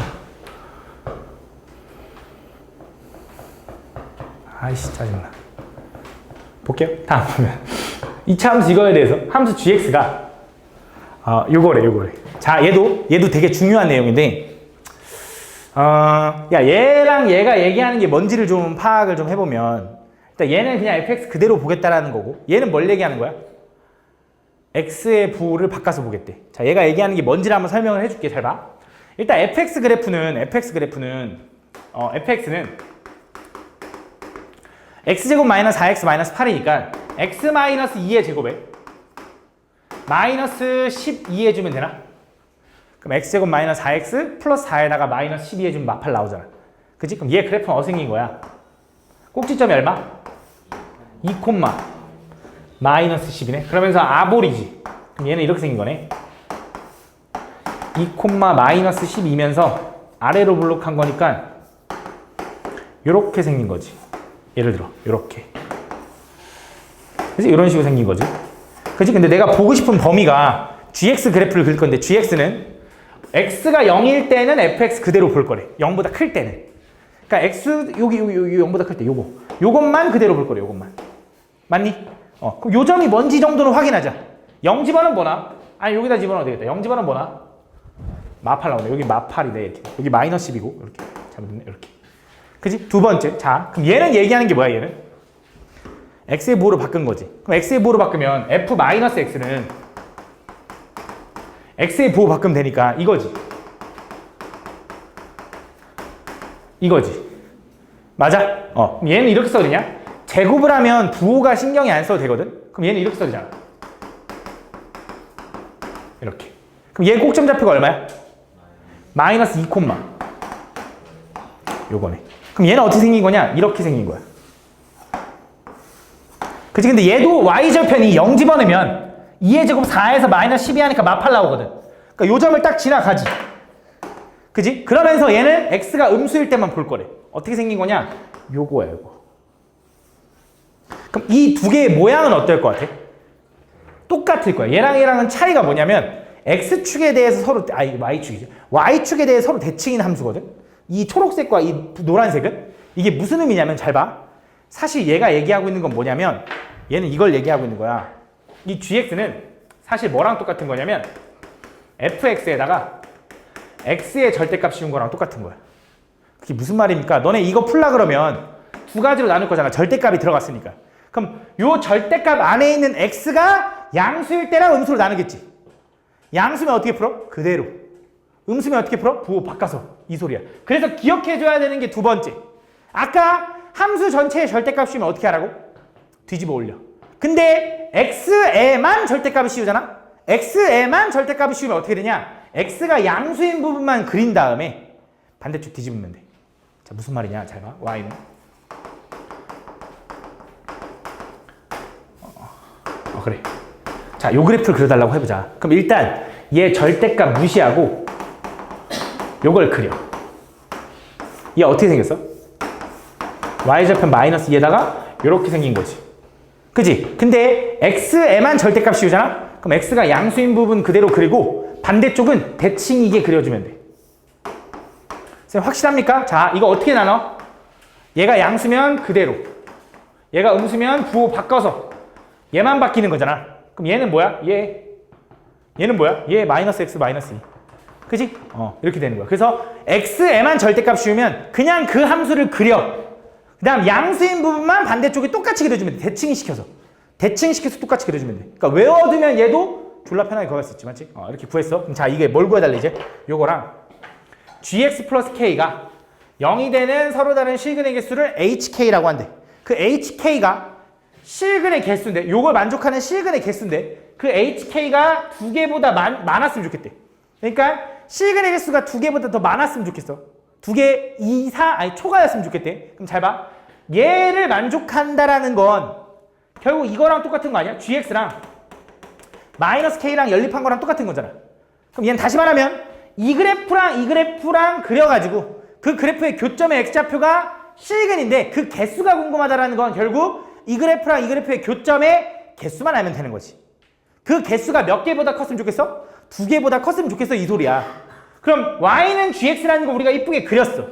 아이씨 짜증나. 볼게요. 다음 보면 2차 함수 이거에 대해서 함수 gx가 요거래. 자 얘도 되게 중요한 내용인데 야 얘랑 얘가 얘기하는 게 뭔지를 좀 파악을 좀 해보면 일단 얘는 그냥 fx 그대로 보겠다라는 거고 얘는 뭘 얘기하는 거야? x의 부호를 바꿔서 보겠대. 자 얘가 얘기하는 게 뭔지를 한번 설명을 해줄게. 잘 봐. 일단 fx는 fx는 x제곱 마이너스 4x 마이너스 8이니까 x 마이너스 2의 제곱에 마이너스 12 해주면 되나? 그럼 x제곱 마이너스 4x 플러스 4에다가 마이너스 12 해주면 마팔 나오잖아. 그치? 그럼 얘 그래프는 어떻게 생긴 거야? 꼭지점이 얼마? 2, 마이너스 10이네. 그러면서 아볼이지. 그럼 얘는 이렇게 생긴 거네. 2, 마이너스 10이면서 아래로 블록한 거니까 요렇게 생긴 거지. 예를 들어 요렇게. 그치? 이런 식으로 생긴 거지. 그치? 근데 내가 보고 싶은 범위가 gx 그래프를 그릴 건데 gx는 x가 0일 때는 fx 그대로 볼 거래. 0보다 클 때는. 그러니까 x 여기 0보다 클 때 요것만 그대로 볼 거래. 요것만. 맞니? 그럼 요 점이 뭔지 정도는 확인하자. 0 집어는 뭐나? 아니 여기다 집어넣어도 되겠다. 0 집어는 뭐나? 마팔 나오네. 여기 마팔이네. 이렇게. 여기 마이너스 10이고 이렇게. 잘못됐네. 이렇게. 그치? 두 번째. 자, 그럼 얘는 얘기하는 게 뭐야, 얘는? x의 부호로 바꾼 거지. 그럼 x의 부호로 바꾸면 f-x는 x의 부호 바꾸면 되니까 이거지. 맞아? 그럼 얘는 이렇게 써도 되냐? 제곱을 하면 부호가 신경이 안 써도 되거든? 그럼 얘는 이렇게 써도 되잖아. 이렇게. 그럼 얘 꼭점 좌표가 얼마야? 마이너스 2, 요거네. 그럼 얘는 어떻게 생긴 거냐? 이렇게 생긴 거야. 그치? 근데 얘도 y절편이 0 집어넣으면 2의 제곱 4에서 마이너스 12 하니까 마팔 나오거든. 그러니까 요 점을 딱 지나가지. 그치? 그러면서 얘는 x가 음수일 때만 볼 거래. 어떻게 생긴 거냐? 요거야, 요거. 그럼 이 두 개의 모양은 어떨 것 같아? 똑같을 거야. 얘랑 얘랑은 차이가 뭐냐면 x축에 대해서 서로, 이게 y축이죠. y축에 대해서 서로 대칭인 함수거든. 이 초록색과 이 노란색은 이게 무슨 의미냐면 잘 봐. 사실 얘가 얘기하고 있는 건 뭐냐면 얘는 이걸 얘기하고 있는 거야. 이 gx는 사실 뭐랑 똑같은 거냐면 fx에다가 x의 절대값 씌운 거랑 똑같은 거야. 그게 무슨 말입니까? 너네 이거 풀라 그러면 두 가지로 나눌 거잖아. 절대값이 들어갔으니까. 그럼 요 절대값 안에 있는 x가 양수일 때랑 음수로 나누겠지. 양수면 어떻게 풀어? 그대로. 음수면 어떻게 풀어? 부호 바꿔서. 이 소리야. 그래서 기억해줘야 되는 게 두 번째. 아까 함수 전체의 절대값 씌우면 어떻게 하라고? 뒤집어 올려. 근데 x에만 절대값을 씌우잖아? x에만 절대값을 씌우면 어떻게 되냐? x가 양수인 부분만 그린 다음에 반대쪽 뒤집으면 돼. 자, 무슨 말이냐? 잘 봐. y는. 그래. 자, 요 그래프를 그려달라고 해보자. 그럼 일단 얘 절대값 무시하고 요걸 그려. 얘 어떻게 생겼어? y절편 마이너스 2에다가 요렇게 생긴 거지. 그지? 근데 x에만 절대값 씌우잖아? 그럼 x가 양수인 부분 그대로 그리고 반대쪽은 대칭이게 그려주면 돼. 선생님 확실합니까? 자, 이거 어떻게 나눠? 얘가 양수면 그대로, 얘가 음수면 부호 바꿔서 얘만 바뀌는 거잖아. 그럼 얘는 뭐야? 얘는 뭐야? 얘 마이너스 x 마이너스 2. 그지? 이렇게 되는 거야. 그래서 x에만 절대값 씌우면 그냥 그 함수를 그려. 그 다음 양수인 부분만 반대쪽에 똑같이 그려주면 돼. 대칭시켜서 똑같이 그려주면 돼. 그러니까 외워두면 얘도 졸라 편하게 구할 수 있지, 맞지? 이렇게 구했어. 그럼 자, 이게 뭘 구해달래 이제? 요거랑 gx 플러스 k가 0이 되는 서로 다른 실근의 개수를 hk라고 한대. 그 hk가 실근의 개수인데, 요걸 만족하는 실근의 개수인데, 그 hk가 2개보다 많았으면 좋겠대. 그러니까 실근의 개수가 2개보다 더 많았으면 좋겠어. 2개 이상, 초과였으면 좋겠대. 그럼 잘 봐. 얘를 만족한다라는 건 결국 이거랑 똑같은 거 아니야? gx랑 마이너스 k랑 연립한 거랑 똑같은 거잖아. 그럼 얘는 다시 말하면 이 그래프랑 그려가지고 그 그래프의 교점의 x좌표가 실근인데 그 개수가 궁금하다라는 건 결국 이 그래프랑 이 그래프의 교점의 개수만 알면 되는 거지. 그 개수가 몇 개보다 컸으면 좋겠어? 2개보다 컸으면 좋겠어, 이 소리야. 그럼 y는 gx라는 거 우리가 이쁘게 그렸어.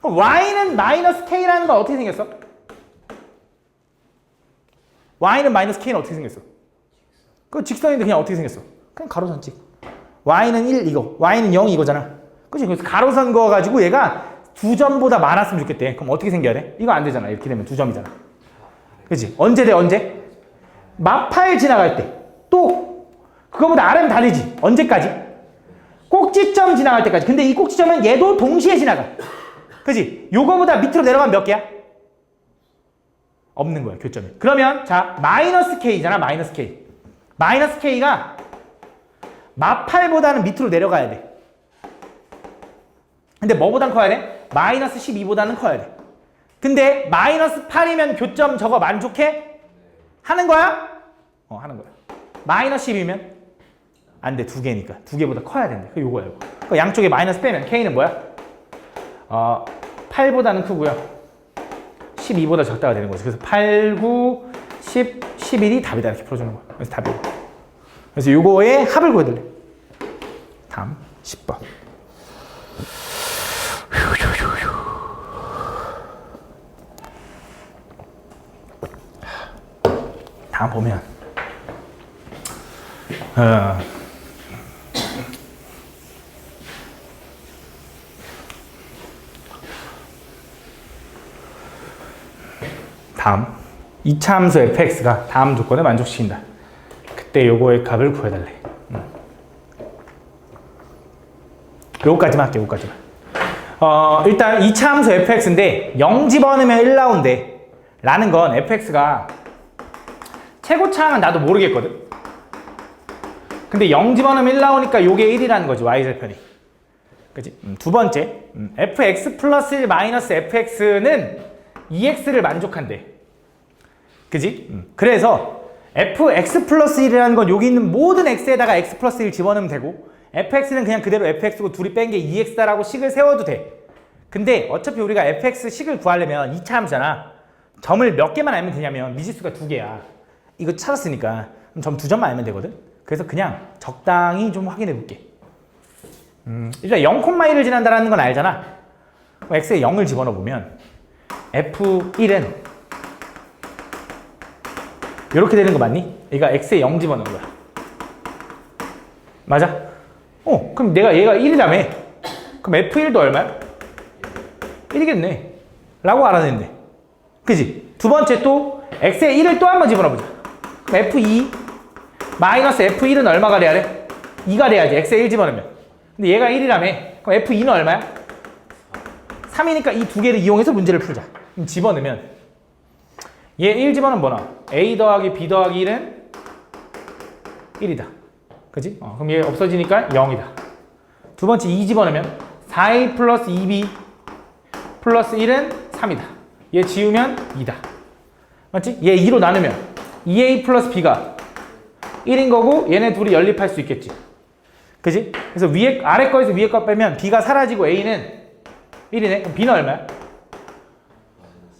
그럼 y는 마이너스 k라는 건 어떻게 생겼어? y는 마이너스 k는 어떻게 생겼어? 그 직선인데 그냥 어떻게 생겼어? 그냥 가로선 찍. y는 1 이거, y는 0 이거잖아. 그치? 그래서 가로선 그어가지고 얘가 2점보다 많았으면 좋겠대. 그럼 어떻게 생겨야 돼? 이거 안 되잖아. 이렇게 되면 2점이잖아. 그치? 언제 돼? 언제? 마파일 지나갈 때. 또 그거보다 아래면 다르지. 언제까지? 꼭지점 지나갈 때까지. 근데 이 꼭지점은 얘도 동시에 지나가. 그치? 요거보다 밑으로 내려가면 몇 개야? 없는 거야, 교점이. 그러면 자, 마이너스 k잖아. 마이너스 k. 마이너스 k가 마팔보다는 밑으로 내려가야 돼. 근데 뭐보단 커야 돼? 마이너스 12보다는 커야 돼. 근데 마이너스 8이면 교점 저거 만족해? 하는 거야? 하는 거야. 마이너스 10이면? 안 돼. 2개니까. 2개보다 커야 된대. 그 요거야, 요거. 그 양쪽에 마이너스 빼면 k는 뭐야? 8보다는 크고요. 12보다 적다가 되는 거지. 그래서 8, 9, 10, 11이 답이다. 이렇게 풀어주는 거야. 그래서 답이. 그래서 요거의 합을 구해달래. 다음 10번. 다음 보면 다음 2차 함수 fx가 다음 조건을 만족시킨다. 그때 요거의 값을 구해달래. 요거까지만 할게. 요거까지만. 일단 2차 함수 fx인데 0 집어넣으면 1 나온대 라는 건 fx가 최고차항은 나도 모르겠거든. 근데 0 집어넣으면 1 나오니까 요게 1이라는 거지. y절편이. 그치? 두 번째 fx 플러스 1 마이너스 fx는 2x를 만족한대. 그지? 그래서 fx 플러스 1이라는 건 여기 있는 모든 x에다가 x 플러스 1 집어넣으면 되고 fx는 그냥 그대로 fx고 둘이 뺀 게 2x다라고 식을 세워도 돼. 근데 어차피 우리가 fx 식을 구하려면 2차 함수잖아. 점을 몇 개만 알면 되냐면 미지수가 2개야. 이거 찾았으니까 점 2점만 알면 되거든. 그래서 그냥 적당히 좀 확인해 볼게. 일단 0,1을 지난다는 건 알잖아. x에 0을 집어넣어 보면 f1은 이렇게 되는 거 맞니? 얘가 x에 0 집어넣은 거야. 맞아? 그럼 얘가 1이라며. 그럼 f1도 얼마야? 1이겠네 라고 알아냈네. 그지? 두 번째 또 x에 1을 또 한 번 집어넣어보자. 그럼 f2 마이너스 f1은 얼마가 돼야 돼? 2가 돼야지. x에 1 집어넣으면. 근데 얘가 1이라며. 그럼 f2는 얼마야? 3이니까 이 두 개를 이용해서 문제를 풀자. 그럼 집어넣으면 얘 1 집어넣으면 뭐 나와? a 더하기 b 더하기 1은 1이다. 그지? 그럼 얘 없어지니까 0이다. 두 번째 2 집어넣으면 4a 플러스 2b 플러스 1은 3이다. 얘 지우면 2다. 맞지? 얘 2로 나누면 2a 플러스 b가 1인 거고 얘네 둘이 연립할 수 있겠지. 그지? 그래서 아래 거에서 위에 거 빼면 b가 사라지고 a는 1이네. 그럼 b는 얼마야?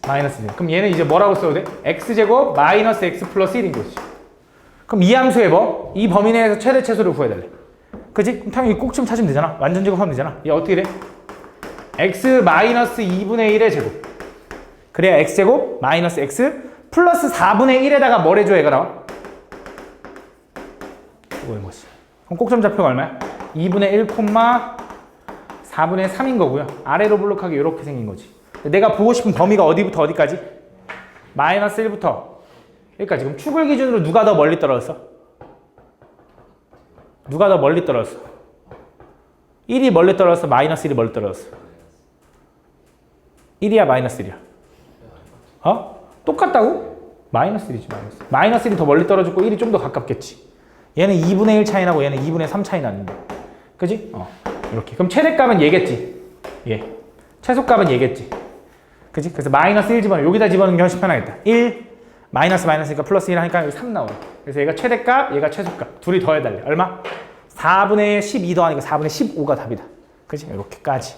마이너스 1. 그럼 얘는 이제 뭐라고 써도 돼? x제곱 마이너스 x 플러스 1인 거지. 그럼 이 함수의 뭐? 이 범위 내에서 최대 최소를 구해달래. 그지? 그럼 당연히 꼭지점 찾으면 되잖아. 완전 제곱하면 되잖아. 얘 어떻게 돼? x 마이너스 2분의 1의 제곱. 그래야 x제곱 마이너스 x 플러스 4분의 1에다가 뭘 해줘 얘가 나와? 이거인 거지. 그럼 꼭점 좌표가 얼마야? 2분의 1, 4분의 3인 거고요. 아래로 블록하기 이렇게 생긴 거지. 내가 보고 싶은 범위가 어디부터 어디까지? 마이너스 1부터 여기까지. 그럼 축을 기준으로 누가 더 멀리 떨어졌어? 누가 더 멀리 떨어졌어? 1이 멀리 떨어졌어? 마이너스 1이 멀리 떨어졌어? 1이야 마이너스 1이야? 똑같다고? 마이너스 1이지 마이너스. 마이너스 1이 더 멀리 떨어졌고 1이 좀 더 가깝겠지. 얘는 2분의 1 차이 나고 얘는 2분의 3 차이 나는데. 그지? 이렇게. 그럼 최대값은 얘겠지. 예. 최소값은 얘겠지. 그지? 그래서 마이너스 1 집어넣어. 여기다 집어넣는 게 훨씬 편하겠다. 1, 마이너스니까 플러스 1 하니까 여기 3 나오네. 그래서 얘가 최대값, 얘가 최소값. 둘이 더해달래. 얼마? 4분의 12 더하니까 4분의 15가 답이다. 그지? 이렇게까지.